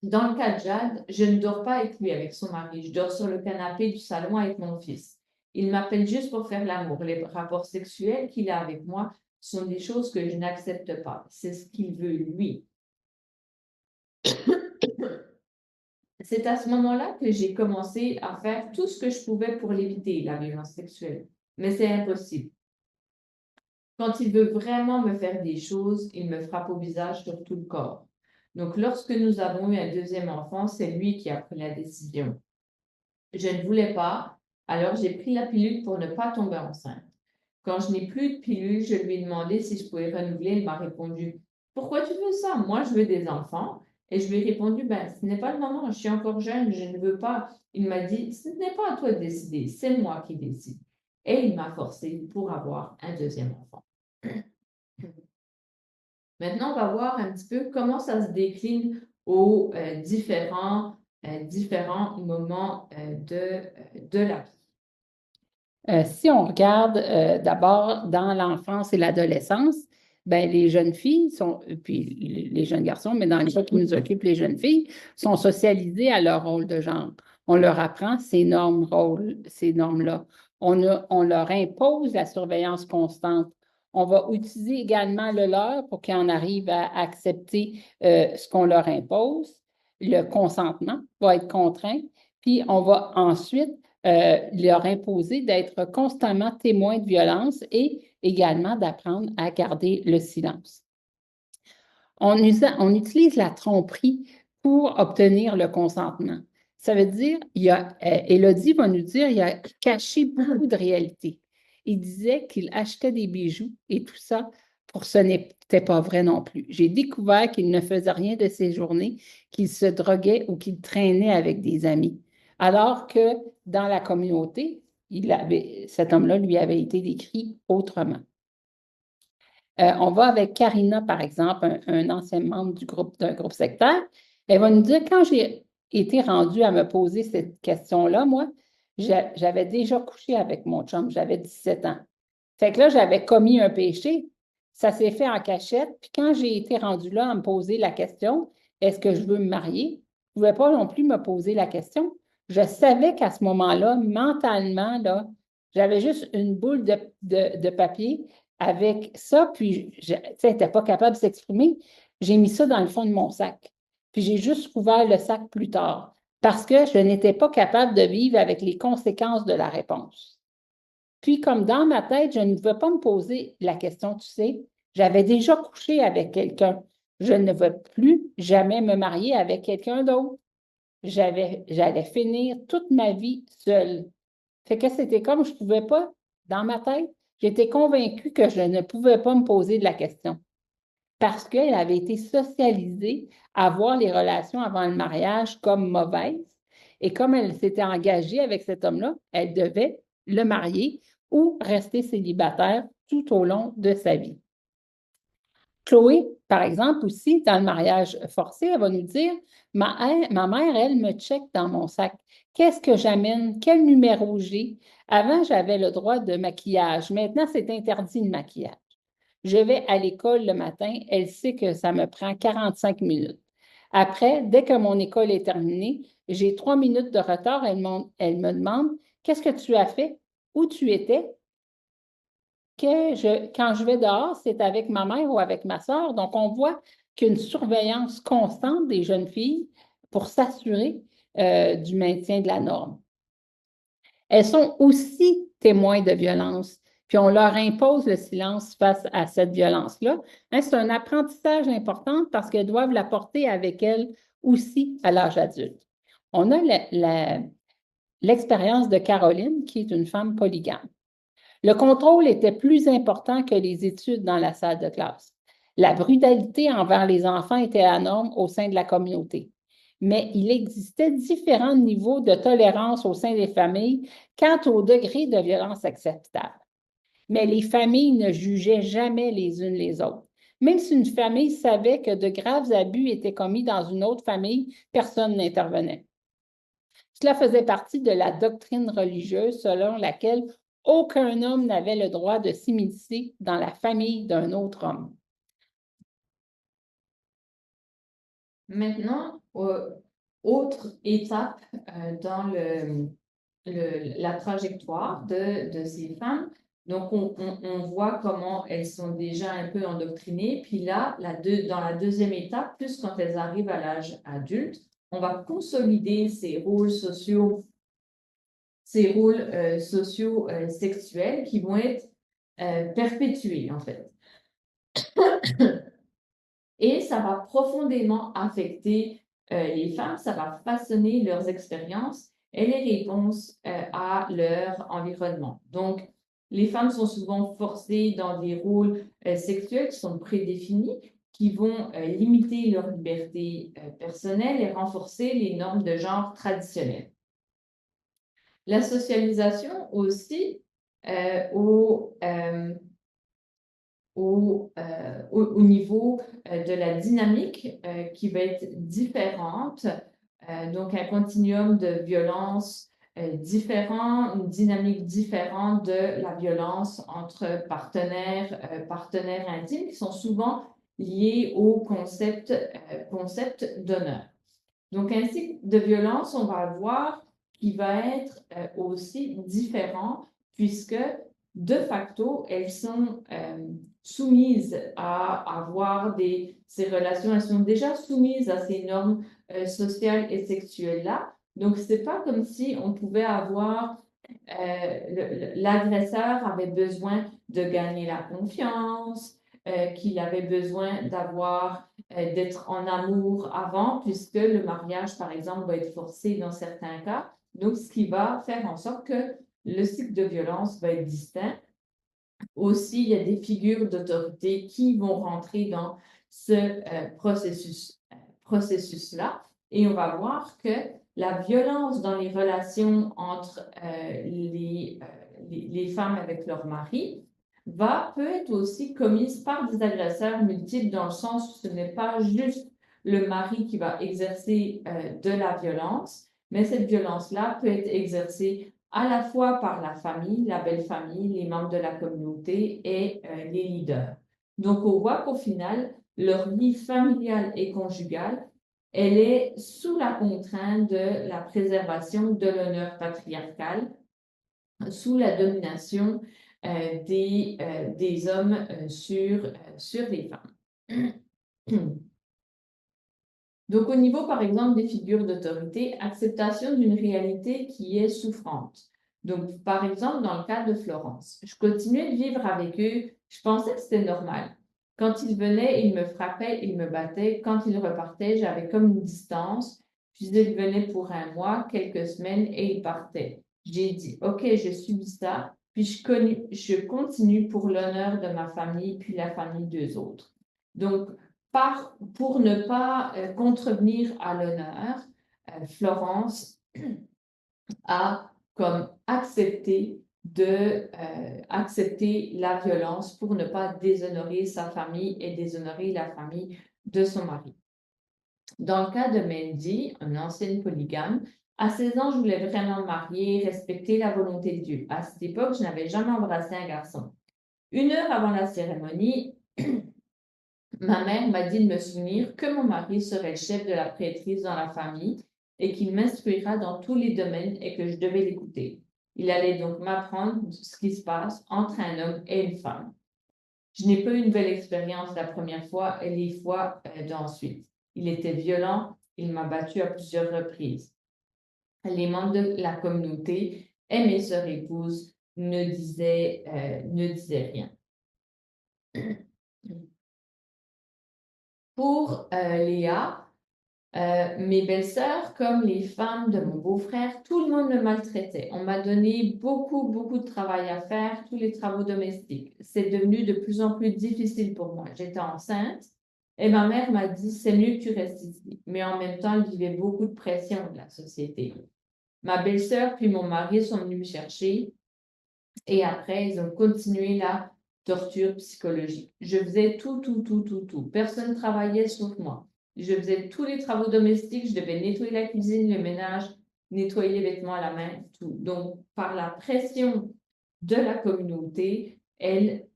dans le cas de Jade, je ne dors pas avec lui, avec son mari. Je dors sur le canapé du salon avec mon fils. Il m'appelle juste pour faire l'amour. Les rapports sexuels qu'il a avec moi sont des choses que je n'accepte pas. C'est ce qu'il veut, lui. C'est à ce moment-là que j'ai commencé à faire tout ce que je pouvais pour l'éviter, la violence sexuelle. Mais c'est impossible. Quand il veut vraiment me faire des choses, il me frappe au visage sur tout le corps. Donc, lorsque nous avons eu un deuxième enfant, c'est lui qui a pris la décision. Je ne voulais pas, alors j'ai pris la pilule pour ne pas tomber enceinte. Quand je n'ai plus de pilule, je lui ai demandé si je pouvais renouveler. Il m'a répondu, « Pourquoi tu veux ça? Moi, je veux des enfants. » Et je lui ai répondu, « Ce n'est pas le moment, je suis encore jeune, je ne veux pas. » Il m'a dit, « Ce n'est pas à toi de décider, c'est moi qui décide. » Et il m'a forcé pour avoir un deuxième enfant. Maintenant, on va voir un petit peu comment ça se décline aux différents moments de la vie. Si on regarde d'abord dans l'enfance et l'adolescence, les jeunes filles puis les jeunes garçons, mais dans le cas qui nous occupe, les jeunes filles, sont socialisées à leur rôle de genre. On leur apprend ces normes-là. On leur impose la surveillance constante. On va utiliser également le leur pour qu'ils en arrivent à accepter ce qu'on leur impose. Le consentement va être contraint. Puis on va ensuite leur imposer d'être constamment témoins de violence et également d'apprendre à garder le silence. On utilise la tromperie pour obtenir le consentement. Ça veut dire, Élodie va nous dire, il a caché beaucoup de réalité. Il disait qu'il achetait des bijoux et tout ça, pour ce n'était pas vrai non plus. J'ai découvert qu'il ne faisait rien de ses journées, qu'il se droguait ou qu'il traînait avec des amis. Alors que dans la communauté, cet homme-là lui avait été décrit autrement. On va avec Karina, par exemple, un ancien membre d'un groupe sectaire. Elle va nous dire, quand j'ai été rendue à me poser cette question-là, moi, j'avais déjà couché avec mon chum, j'avais 17 ans. Fait que là, j'avais commis un péché, ça s'est fait en cachette, puis quand j'ai été rendue là à me poser la question, est-ce que je veux me marier? Je ne pouvais pas non plus me poser la question. Je savais qu'à ce moment-là, mentalement, là, j'avais juste une boule de papier avec ça, puis tu sais, elle n'était pas capable de s'exprimer. J'ai mis ça dans le fond de mon sac. Puis j'ai juste ouvert le sac plus tard parce que je n'étais pas capable de vivre avec les conséquences de la réponse. Puis comme dans ma tête, je ne pouvais pas me poser la question, tu sais, j'avais déjà couché avec quelqu'un. Je ne veux plus jamais me marier avec quelqu'un d'autre. J'allais finir toute ma vie seule. Fait que c'était comme je ne pouvais pas, dans ma tête, j'étais convaincue que je ne pouvais pas me poser de la question parce qu'elle avait été socialisée à voir les relations avant le mariage comme mauvaises. Et comme elle s'était engagée avec cet homme-là, elle devait le marier ou rester célibataire tout au long de sa vie. Chloé, par exemple, aussi, dans le mariage forcé, elle va nous dire, ma mère, elle, me check dans mon sac. Qu'est-ce que j'amène? Quel numéro j'ai? Avant, j'avais le droit de maquillage. Maintenant, c'est interdit le maquillage. Je vais à l'école le matin, elle sait que ça me prend 45 minutes. Après, dès que mon école est terminée, j'ai 3 minutes de retard. Elle me demande, qu'est-ce que tu as fait? Où tu étais? Quand je vais dehors, c'est avec ma mère ou avec ma soeur. Donc, on voit qu'une surveillance constante des jeunes filles pour s'assurer du maintien de la norme. Elles sont aussi témoins de violence, puis on leur impose le silence face à cette violence-là. Hein, c'est un apprentissage important parce qu'elles doivent la porter avec elles aussi à l'âge adulte. On a l'expérience de Caroline, qui est une femme polygame. Le contrôle était plus important que les études dans la salle de classe. La brutalité envers les enfants était la norme au sein de la communauté. Mais il existait différents niveaux de tolérance au sein des familles quant au degré de violence acceptable. Mais les familles ne jugeaient jamais les unes les autres. Même si une famille savait que de graves abus étaient commis dans une autre famille, personne n'intervenait. Cela faisait partie de la doctrine religieuse selon laquelle aucun homme n'avait le droit de s'immiscer dans la famille d'un autre homme. Maintenant, autre étape dans la trajectoire de ces femmes. Donc, on voit comment elles sont déjà un peu endoctrinées. Puis là, dans la deuxième étape, plus quand elles arrivent à l'âge adulte, on va consolider ces rôles sociaux sexuels qui vont être perpétués, en fait. Et ça va profondément affecter les femmes, ça va façonner leurs expériences et les réponses à leur environnement. Donc, les femmes sont souvent forcées dans des rôles sexuels qui sont prédéfinis, qui vont limiter leur liberté personnelle et renforcer les normes de genre traditionnelles. La socialisation aussi au niveau de la dynamique qui va être différente. Donc, un continuum de violence différent, une dynamique différente de la violence entre partenaires intimes qui sont souvent liés au concept d'honneur. Donc, un cycle de violence, on va voir qui va être aussi différent puisque de facto, elles sont soumises à avoir ces relations, elles sont déjà soumises à ces normes sociales et sexuelles-là. Donc, c'est pas comme si on pouvait avoir, l'agresseur avait besoin de gagner la confiance, qu'il avait besoin d'avoir d'être en amour avant, puisque le mariage, par exemple, va être forcé dans certains cas. Donc, ce qui va faire en sorte que le cycle de violence va être distinct. Aussi, il y a des figures d'autorité qui vont rentrer dans ce processus-là. Et on va voir que la violence dans les relations entre les femmes avec leur mari peut être aussi commise par des agresseurs multiples dans le sens où ce n'est pas juste le mari qui va exercer de la violence, mais cette violence-là peut être exercée à la fois par la famille, la belle famille, les membres de la communauté et les leaders. Donc, on voit qu'au final, leur vie familiale et conjugale, elle est sous la contrainte de la préservation de l'honneur patriarcal, sous la domination des hommes sur les femmes. Donc, au niveau, par exemple, des figures d'autorité, acceptation d'une réalité qui est souffrante. Donc, par exemple, dans le cas de Florence, je continuais de vivre avec eux, je pensais que c'était normal. Quand ils venaient, ils me frappaient, ils me battaient. Quand ils repartaient, j'avais comme une distance. Puis ils venaient pour un mois, quelques semaines et ils partaient. J'ai dit, OK, je subis ça, puis je continue pour l'honneur de ma famille, puis la famille d'eux autres. Donc, pour ne pas contrevenir à l'honneur, Florence a comme accepté accepter la violence pour ne pas déshonorer sa famille et déshonorer la famille de son mari. Dans le cas de Mandy, une ancienne polygame, à 16 ans, je voulais vraiment me marier, respecter la volonté de Dieu. À cette époque, je n'avais jamais embrassé un garçon. 1 heure avant la cérémonie, ma mère m'a dit de me souvenir que mon mari serait le chef de la prêtrise dans la famille et qu'il m'instruira dans tous les domaines et que je devais l'écouter. Il allait donc m'apprendre ce qui se passe entre un homme et une femme. Je n'ai pas eu une belle expérience la première fois et les fois d'ensuite. Il était violent, il m'a battue à plusieurs reprises. Les membres de la communauté et mes sœurs épouses ne disaient rien. Pour Léa, mes belles-sœurs, comme les femmes de mon beau-frère, tout le monde me maltraitait. On m'a donné beaucoup, beaucoup de travail à faire, tous les travaux domestiques. C'est devenu de plus en plus difficile pour moi. J'étais enceinte et ma mère m'a dit, c'est mieux que tu restes ici. Mais en même temps, elle vivait beaucoup de pression de la société. Ma belle-sœur puis mon mari sont venus me chercher et après, ils ont continué la torture psychologique. Je faisais tout. Personne ne travaillait sauf moi. Je faisais tous les travaux domestiques, je devais nettoyer la cuisine, le ménage, nettoyer les vêtements à la main, tout. Donc, par la pression de la communauté, elle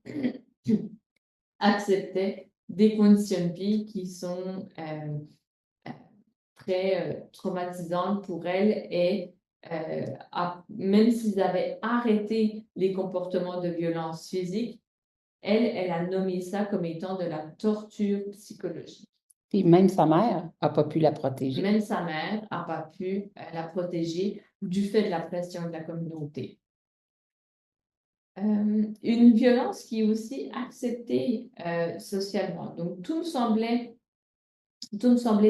acceptait des conditions de vie qui sont très traumatisantes pour elle et même s'ils avaient arrêté les comportements de violence physique, elle a nommé ça comme étant de la torture psychologique. Puis même sa mère n'a pas pu la protéger. Même sa mère n'a pas pu la protéger du fait de la pression de la communauté. Une violence qui est aussi acceptée socialement. Donc, tout me semblait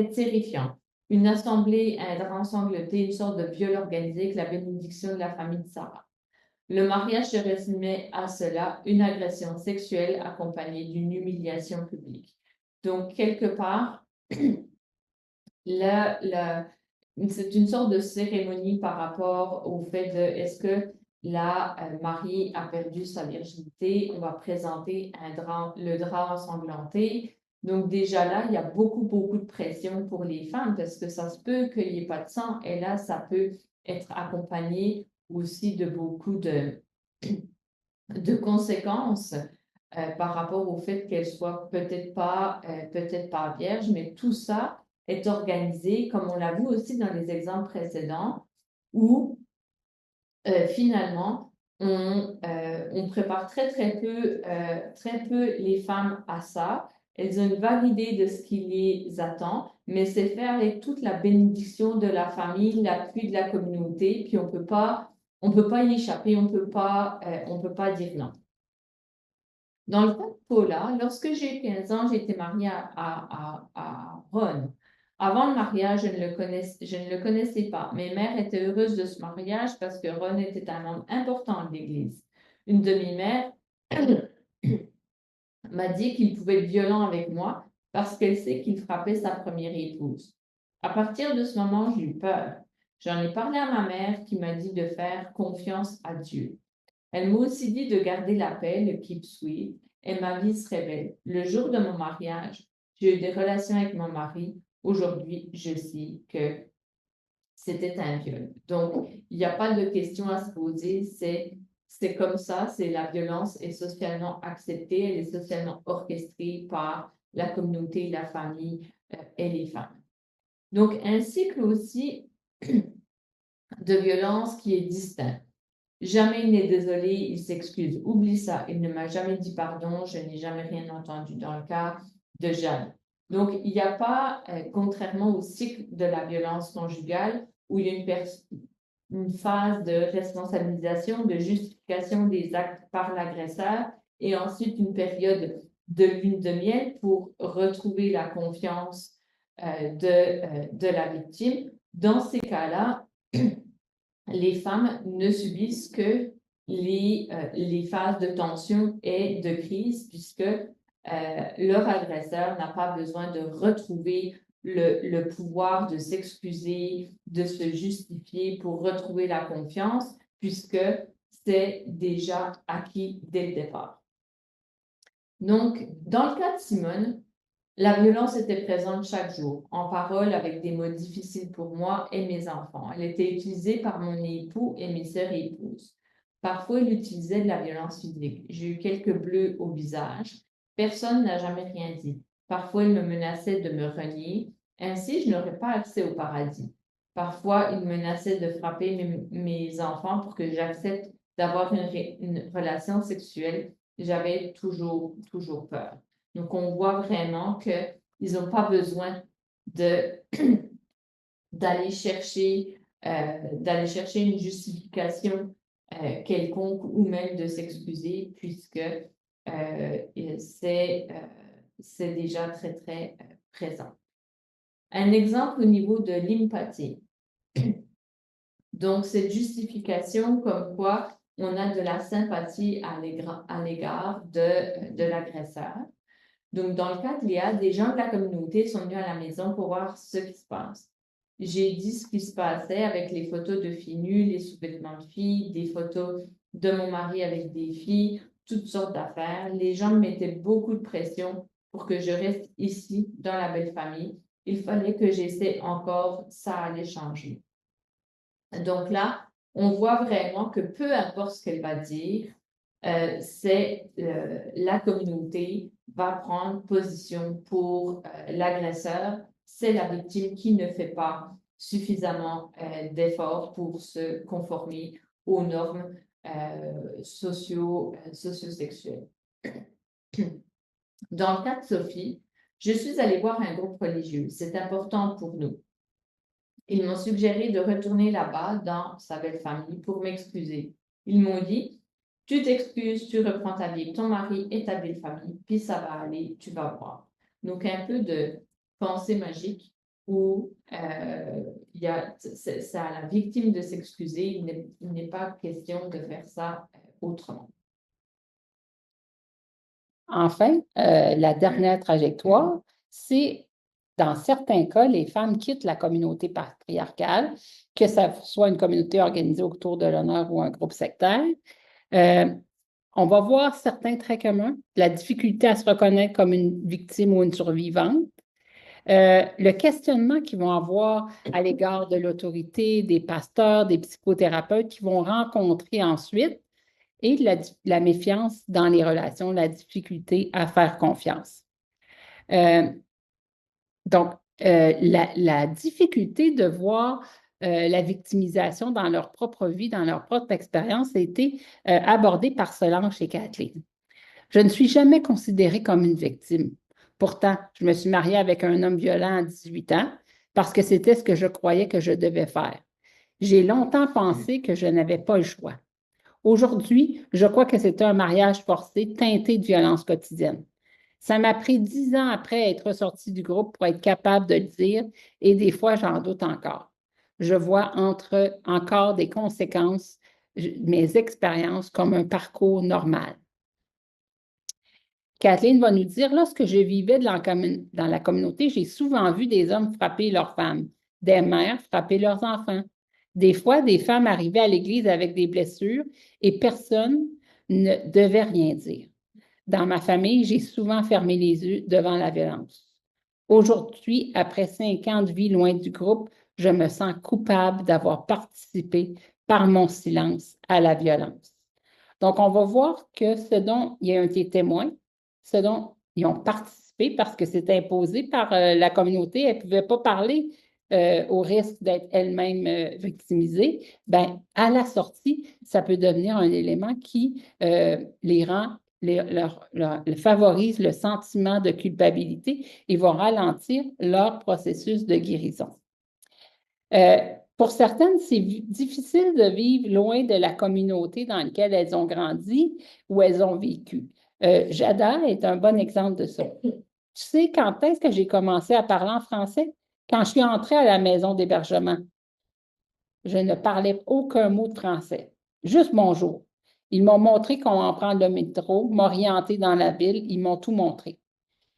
terrifiant. Une assemblée, un drap ensanglanté, une sorte de viol organisé avec la bénédiction de la famille de Sarah. Le mariage se résumait à cela, une agression sexuelle accompagnée d'une humiliation publique. Donc, quelque part, c'est une sorte de cérémonie par rapport au fait de est-ce que la mariée a perdu sa virginité, on va présenter le drap ensanglanté. Donc déjà là, il y a beaucoup de pression pour les femmes parce que ça se peut qu'il n'y ait pas de sang et là, ça peut être accompagné aussi de beaucoup de conséquences par rapport au fait qu'elle soit peut-être pas vierge, mais tout ça est organisé, comme on l'a vu aussi dans les exemples précédents, où finalement, on prépare très peu les femmes à ça. Elles ont une vague idée de ce qui les attend, mais c'est fait avec toute la bénédiction de la famille, l'appui de la communauté, puis on peut pas y échapper, on peut pas dire non. Dans le cas de Paula, lorsque j'ai eu 15 ans, j'ai été mariée à Ron. Avant le mariage, je ne le connaissais pas. Mes mères étaient heureuses de ce mariage parce que Ron était un membre important de l'Église. Une de mes mères m'a dit qu'il pouvait être violent avec moi parce qu'elle sait qu'il frappait sa première épouse. À partir de ce moment, j'ai eu peur. J'en ai parlé à ma mère qui m'a dit de faire confiance à Dieu. Elle m'a aussi dit de garder la paix, le keep sweet, et ma vie serait belle. Le jour de mon mariage, j'ai eu des relations avec mon mari. Aujourd'hui, je sais que c'était un viol. Donc, il n'y a pas de question à se poser. C'est comme ça, c'est la violence est socialement acceptée, elle est socialement orchestrée par la communauté, la famille et les femmes. Donc, un cycle aussi de violence qui est distinct. Jamais il n'est désolé, il s'excuse. Oublie ça, il ne m'a jamais dit pardon, je n'ai jamais rien entendu dans le cas de Jeanne. Donc, il n'y a pas, contrairement au cycle de la violence conjugale, où il y a une phase de responsabilisation, de justification des actes par l'agresseur, et ensuite une période de lune de miel pour retrouver la confiance de la victime. Dans ces cas-là, les femmes ne subissent que les phases de tension et de crise, puisque leur agresseur n'a pas besoin de retrouver le pouvoir de s'excuser, de se justifier pour retrouver la confiance, puisque c'est déjà acquis dès le départ. Donc, dans le cas de Simone, la violence était présente chaque jour, en parole, avec des mots difficiles pour moi et mes enfants. Elle était utilisée par mon époux et mes sœurs et épouses. Parfois, il utilisait de la violence physique. J'ai eu quelques bleus au visage. Personne n'a jamais rien dit. Parfois, il me menaçait de me renier. Ainsi, je n'aurais pas accès au paradis. Parfois, il menaçait de frapper mes enfants pour que j'accepte d'avoir une relation sexuelle. J'avais toujours peur. Donc, on voit vraiment qu'ils n'ont pas besoin d'aller chercher une justification quelconque ou même de s'excuser puisque c'est déjà très, très présent. Un exemple au niveau de l'empathie. Donc, cette justification comme quoi on a de la sympathie à l'égard de l'agresseur. Donc, dans le cas de Léa, des gens de la communauté sont venus à la maison pour voir ce qui se passe. J'ai dit ce qui se passait avec les photos de filles nues, les sous-vêtements de filles, des photos de mon mari avec des filles, toutes sortes d'affaires. Les gens me mettaient beaucoup de pression pour que je reste ici, dans la belle famille. Il fallait que j'essaie encore, ça allait changer. Donc là, on voit vraiment que peu importe ce qu'elle va dire, la communauté va prendre position pour l'agresseur. C'est la victime qui ne fait pas suffisamment d'efforts pour se conformer aux normes socio-sexuelles. Dans le cas de Sophie, je suis allée voir un groupe religieux. C'est important pour nous. Ils m'ont suggéré de retourner là-bas dans sa belle famille pour m'excuser. Ils m'ont dit, tu t'excuses, tu reprends ta vie avec ton mari et ta belle famille, puis ça va aller, tu vas voir. Donc, un peu de pensée magique où c'est à la victime de s'excuser, il n'est pas question de faire ça autrement. Enfin, la dernière trajectoire, c'est dans certains cas, les femmes quittent la communauté patriarcale, que ce soit une communauté organisée autour de l'honneur ou un groupe sectaire. On va voir certains traits communs, la difficulté à se reconnaître comme une victime ou une survivante, le questionnement qu'ils vont avoir à l'égard de l'autorité, des pasteurs, des psychothérapeutes qu'ils vont rencontrer ensuite, et la méfiance dans les relations, la difficulté à faire confiance. Donc, la difficulté de voir la victimisation dans leur propre vie, dans leur propre expérience, a été abordée par Solange et Kathleen. Je ne suis jamais considérée comme une victime. Pourtant, je me suis mariée avec un homme violent à 18 ans parce que c'était ce que je croyais que je devais faire. J'ai longtemps pensé que je n'avais pas le choix. Aujourd'hui, je crois que c'est un mariage forcé teinté de violence quotidienne. Ça m'a pris 10 ans après être sortie du groupe pour être capable de le dire et des fois, j'en doute encore. Je vois encore des conséquences, mes expériences comme un parcours normal. Kathleen va nous dire, lorsque je vivais dans la communauté, j'ai souvent vu des hommes frapper leurs femmes, des mères frapper leurs enfants. Des fois, des femmes arrivaient à l'église avec des blessures et personne ne devait rien dire. Dans ma famille, j'ai souvent fermé les yeux devant la violence. Aujourd'hui, après 5 ans de vie loin du groupe, je me sens coupable d'avoir participé par mon silence à la violence. Donc, on va voir que ce dont il y a été témoin, ce dont ils ont participé parce que c'est imposé par la communauté, elles ne pouvaient pas parler au risque d'être elles-mêmes victimisées, ben, à la sortie, ça peut devenir un élément qui les rend, favorise le sentiment de culpabilité et va ralentir leur processus de guérison. Pour certaines, c'est difficile de vivre loin de la communauté dans laquelle elles ont grandi ou elles ont vécu. Jada est un bon exemple de ça. Tu sais, quand est-ce que j'ai commencé à parler en français? Quand je suis entrée à la maison d'hébergement. Je ne parlais aucun mot de français, juste bonjour. Ils m'ont montré comment prendre le métro, m'orienter dans la ville, ils m'ont tout montré.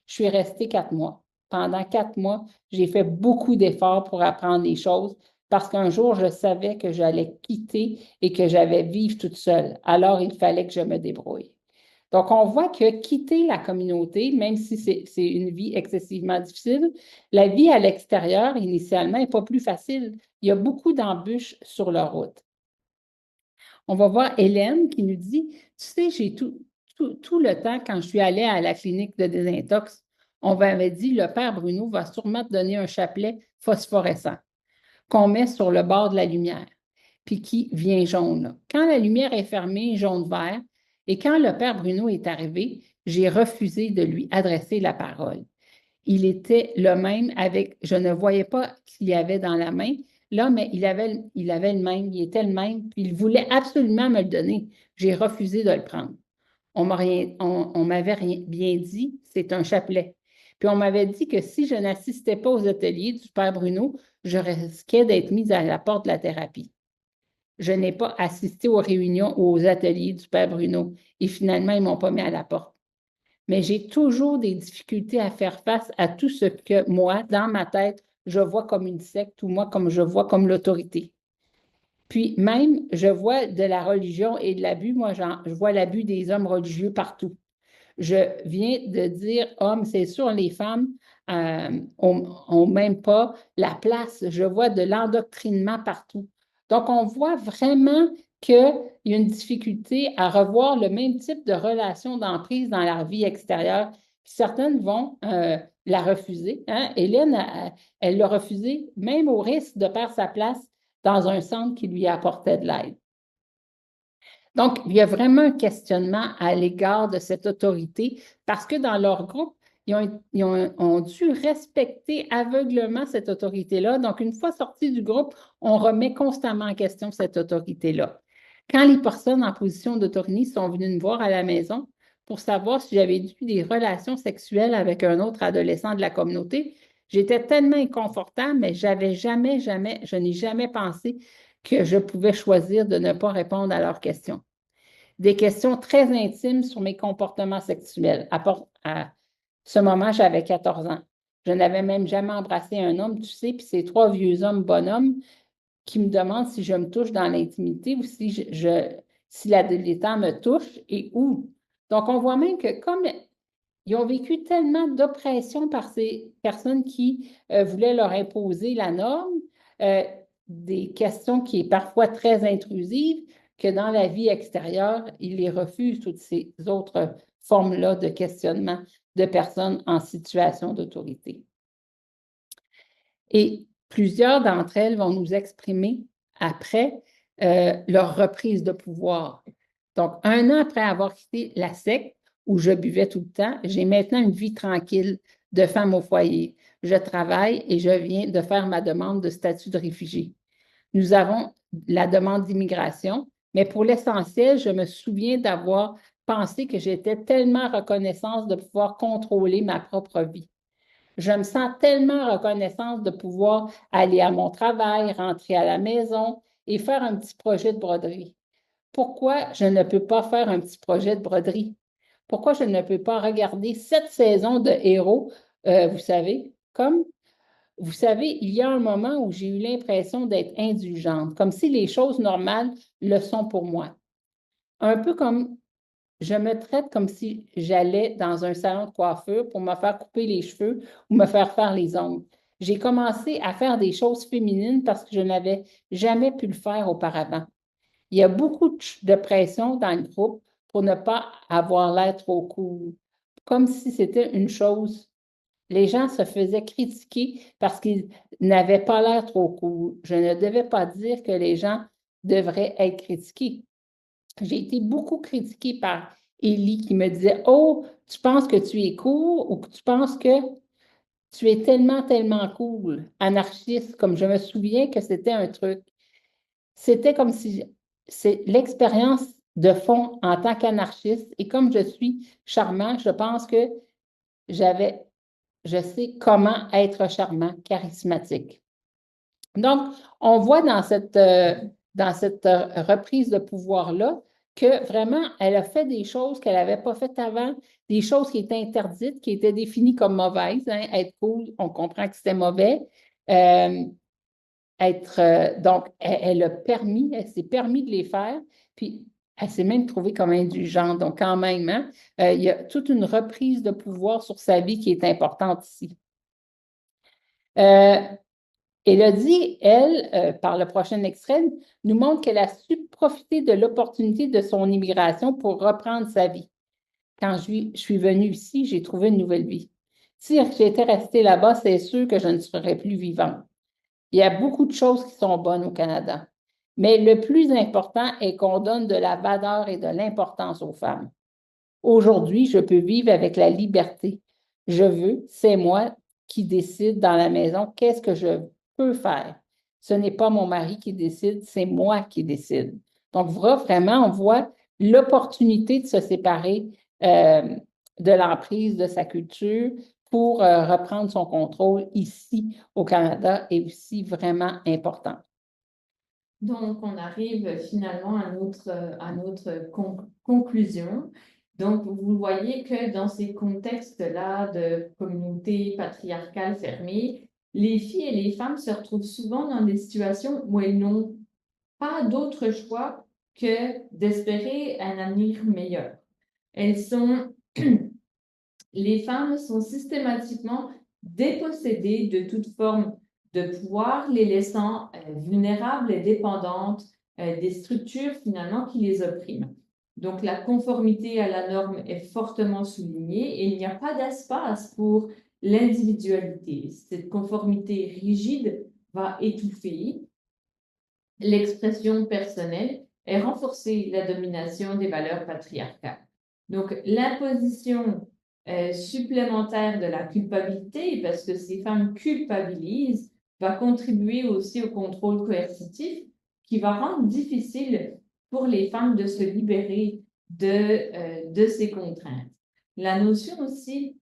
Je suis restée 4 mois. Pendant 4 mois, j'ai fait beaucoup d'efforts pour apprendre les choses parce qu'un jour, je savais que j'allais quitter et que j'allais vivre toute seule. Alors, il fallait que je me débrouille. Donc, on voit que quitter la communauté, même si c'est une vie excessivement difficile, la vie à l'extérieur, initialement, n'est pas plus facile. Il y a beaucoup d'embûches sur la route. On va voir Hélène qui nous dit, tu sais, j'ai tout le temps, quand je suis allée à la clinique de désintox, on m'avait dit, le père Bruno va sûrement te donner un chapelet phosphorescent qu'on met sur le bord de la lumière, puis qui vient jaune. Quand la lumière est fermée, jaune-vert, et quand le père Bruno est arrivé, j'ai refusé de lui adresser la parole. Il était le même avec, je ne voyais pas qu'il y avait dans la main, là, mais il avait le même, il était le même, puis il voulait absolument me le donner. J'ai refusé de le prendre. On m'avait bien dit, c'est un chapelet. Puis on m'avait dit que si je n'assistais pas aux ateliers du père Bruno, je risquais d'être mise à la porte de la thérapie. Je n'ai pas assisté aux réunions ou aux ateliers du père Bruno et finalement, ils ne m'ont pas mis à la porte. Mais j'ai toujours des difficultés à faire face à tout ce que moi, dans ma tête, je vois comme une secte ou moi, comme je vois comme l'autorité. Puis même, je vois de la religion et de l'abus. Moi, je vois l'abus des hommes religieux partout. Je viens de dire, hommes, c'est sûr, les femmes n'ont même pas la place. Je vois de l'endoctrinement partout. Donc, on voit vraiment qu'il y a une difficulté à revoir le même type de relation d'emprise dans la vie extérieure. Puis certaines vont la refuser. Hein? Hélène, elle l'a refusé, même au risque de perdre sa place dans un centre qui lui apportait de l'aide. Donc, il y a vraiment un questionnement à l'égard de cette autorité parce que dans leur groupe, ils ont dû respecter aveuglement cette autorité-là. Donc, une fois sortis du groupe, on remet constamment en question cette autorité-là. Quand les personnes en position d'autorité sont venues me voir à la maison pour savoir si j'avais eu des relations sexuelles avec un autre adolescent de la communauté, j'étais tellement inconfortable, mais je n'ai jamais pensé que je pouvais choisir de ne pas répondre à leurs questions. Des questions très intimes sur mes comportements sexuels. À ce moment, j'avais 14 ans. Je n'avais même jamais embrassé un homme, tu sais, puis ces 3 vieux hommes bonhommes qui me demandent si je me touche dans l'intimité ou si l'adolescent me touche et où. Donc, on voit même que comme ils ont vécu tellement d'oppression par ces personnes qui voulaient leur imposer la norme, des questions qui est parfois très intrusives, que dans la vie extérieure, ils les refusent, toutes ces autres formes-là de questionnement de personnes en situation d'autorité. Et plusieurs d'entre elles vont nous exprimer après leur reprise de pouvoir. Donc, 1 an après avoir quitté la secte, où je buvais tout le temps, j'ai maintenant une vie tranquille de femme au foyer. Je travaille et je viens de faire ma demande de statut de réfugié. Nous avons la demande d'immigration, Mais pour l'essentiel, je me souviens d'avoir pensé que j'étais tellement reconnaissante de pouvoir contrôler ma propre vie. Je me sens tellement reconnaissante de pouvoir aller à mon travail, rentrer à la maison et faire un petit projet de broderie. Pourquoi je ne peux pas faire un petit projet de broderie? Pourquoi je ne peux pas regarder cette saison de héros, vous savez, vous savez, il y a un moment où j'ai eu l'impression d'être indulgente, comme si les choses normales le sont pour moi. Un peu comme je me traite comme si j'allais dans un salon de coiffure pour me faire couper les cheveux ou me faire les ongles. J'ai commencé à faire des choses féminines parce que je n'avais jamais pu le faire auparavant. Il y a beaucoup de pression dans le groupe pour ne pas avoir l'air trop cool, comme si c'était une chose. Les gens se faisaient critiquer parce qu'ils n'avaient pas l'air trop cool. Je ne devais pas dire que les gens devraient être critiqués. J'ai été beaucoup critiquée par Élie qui me disait: Oh, tu penses que tu es cool ou que tu penses que tu es tellement, tellement cool, anarchiste, comme je me souviens que c'était un truc. C'était comme si c'est l'expérience de fond en tant qu'anarchiste. Et comme je suis charmant, je pense que je sais comment être charmant, charismatique. Donc, on voit dans cette reprise de pouvoir-là que vraiment, elle a fait des choses qu'elle n'avait pas faites avant, des choses qui étaient interdites, qui étaient définies comme mauvaises. Hein. Être cool, on comprend que c'était mauvais. Euh, donc, elle s'est permis de les faire, puis elle s'est même trouvée comme indulgente. Donc, quand même, hein, il y a toute une reprise de pouvoir sur sa vie qui est importante ici. Élodie, elle, par le prochain extrait, nous montre qu'elle a su profiter de l'opportunité de son immigration pour reprendre sa vie. Quand je suis venue ici, j'ai trouvé une nouvelle vie. Si j'étais restée là-bas, c'est sûr que je ne serais plus vivante. Il y a beaucoup de choses qui sont bonnes au Canada. Mais le plus important est qu'on donne de la valeur et de l'importance aux femmes. Aujourd'hui, je peux vivre avec la liberté. Je veux, c'est moi qui décide dans la maison qu'est-ce que je peux faire. Ce n'est pas mon mari qui décide, c'est moi qui décide. Donc, vraiment, on voit l'opportunité de se séparer euh, de l'emprise de sa culture pour reprendre son contrôle ici au Canada est aussi vraiment important. Donc, on arrive finalement à notre conclusion. Donc, vous voyez que dans ces contextes-là de communauté patriarcale fermée, les filles et les femmes se retrouvent souvent dans des situations où elles n'ont pas d'autre choix que d'espérer un avenir meilleur. Les femmes sont systématiquement dépossédées de toute forme de pouvoir, les laissant vulnérables et dépendantes des structures finalement qui les oppriment. Donc la conformité à la norme est fortement soulignée et il n'y a pas d'espace pour l'individualité. Cette conformité rigide va étouffer l'expression personnelle et renforcer la domination des valeurs patriarcales. Donc l'imposition supplémentaire de la culpabilité, parce que ces femmes culpabilisent, va contribuer aussi au contrôle coercitif qui va rendre difficile pour les femmes de se libérer de ces contraintes. La notion aussi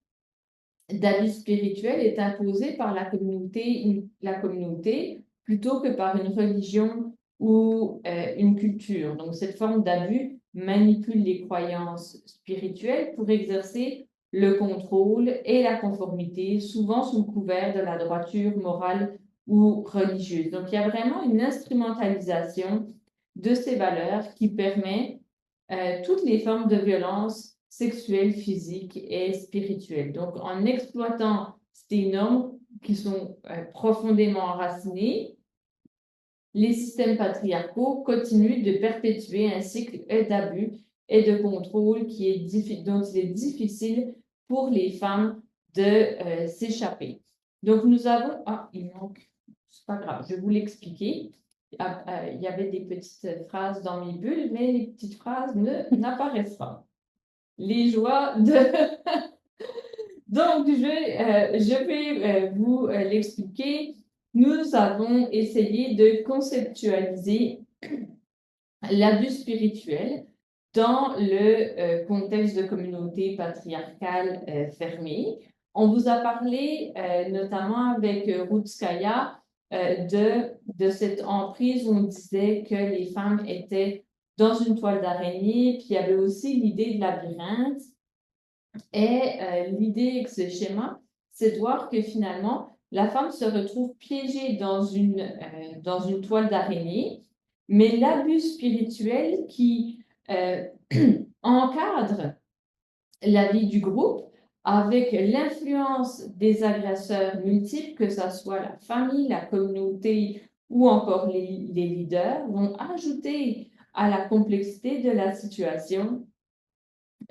d'abus spirituel est imposée par la communauté plutôt que par une religion ou une culture. Donc cette forme d'abus manipule les croyances spirituelles pour exercer le contrôle et la conformité, souvent sous le couvert de la droiture morale ou religieuse. Donc il y a vraiment une instrumentalisation de ces valeurs qui permet toutes les formes de violence sexuelle, physique et spirituelle. Donc en exploitant ces normes qui sont profondément enracinées, les systèmes patriarcaux continuent de perpétuer un cycle d'abus et de contrôle dont il est difficile pour les femmes de s'échapper. Donc nous avons... Ah, il manque... C'est pas grave, je vais vous l'expliquer. Il y avait des petites phrases dans mes bulles, mais les petites phrases n'apparaissent pas. Les joies de... Donc, je vais vous l'expliquer. Nous avons essayé de conceptualiser l'abus spirituel dans le contexte de communauté patriarcale fermée. On vous a parlé notamment avec Routskaya de cette emprise où on disait que les femmes étaient dans une toile d'araignée, puis il y avait aussi l'idée de labyrinthe. Et l'idée avec ce schéma, c'est de voir que finalement, la femme se retrouve piégée dans une toile d'araignée, mais l'abus spirituel qui encadre la vie du groupe avec l'influence des agresseurs multiples, que ce soit la famille, la communauté ou encore les leaders, vont ajouter à la complexité de la situation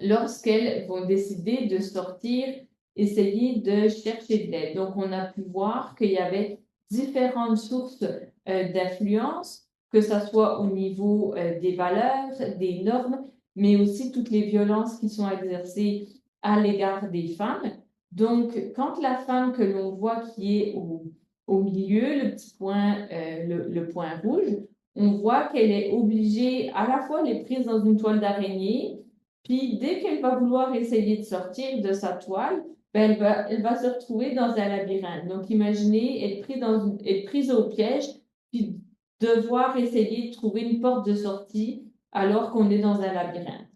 lorsqu'elles vont décider de sortir, essayer de chercher de l'aide. Donc, on a pu voir qu'il y avait différentes sources d'influence, que ce soit au niveau des valeurs, des normes, mais aussi toutes les violences qui sont exercées à l'égard des femmes. Donc, quand la femme que l'on voit qui est au milieu, le petit point, le point rouge, on voit qu'elle est obligée, à la fois, elle est prise dans une toile d'araignée, puis dès qu'elle va vouloir essayer de sortir de sa toile, ben, elle va se retrouver dans un labyrinthe. Donc, imaginez être prise au piège, puis devoir essayer de trouver une porte de sortie alors qu'on est dans un labyrinthe.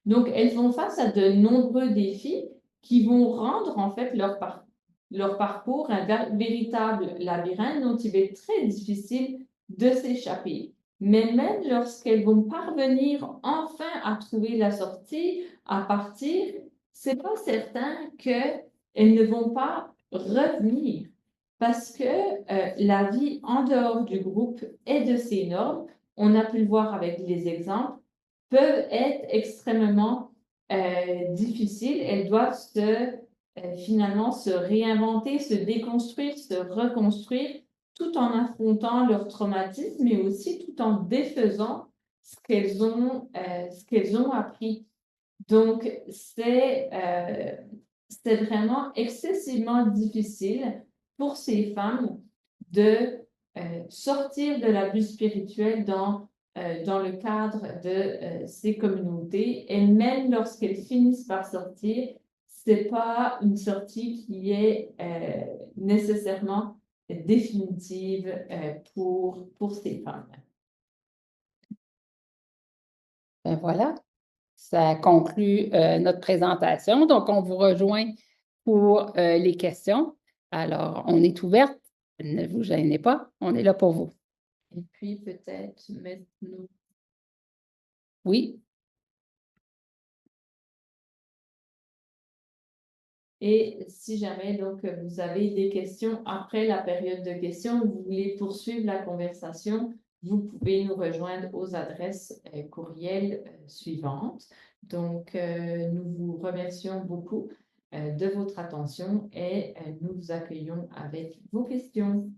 Donc, elles font face à de nombreux défis qui vont rendre en fait leur parcours un véritable labyrinthe dont il va être très difficile de s'échapper. Mais même lorsqu'elles vont parvenir enfin à trouver la sortie, à partir, c'est pas certain qu'elles ne vont pas revenir parce que la vie en dehors du groupe et de ses normes, on a pu le voir avec les exemples, peuvent être extrêmement difficiles. Elles doivent finalement se réinventer, se déconstruire, se reconstruire, tout en affrontant leur traumatisme, mais aussi tout en défaisant ce qu'elles ont appris. Donc, c'est vraiment excessivement difficile pour ces femmes de sortir de l'abus spirituel dans le cadre de ces communautés. Et même lorsqu'elles finissent par sortir, c'est pas une sortie qui est nécessairement définitive pour ces femmes. Ben voilà, ça conclut notre présentation. Donc, on vous rejoint pour les questions. Alors, on est ouverte. Ne vous gênez pas, on est là pour vous. Et puis, peut-être mettre-nous. Oui. Et si jamais donc vous avez des questions après la période de questions, vous voulez poursuivre la conversation, vous pouvez nous rejoindre aux adresses courriel suivantes. Donc, nous vous remercions beaucoup de votre attention et nous vous accueillons avec vos questions.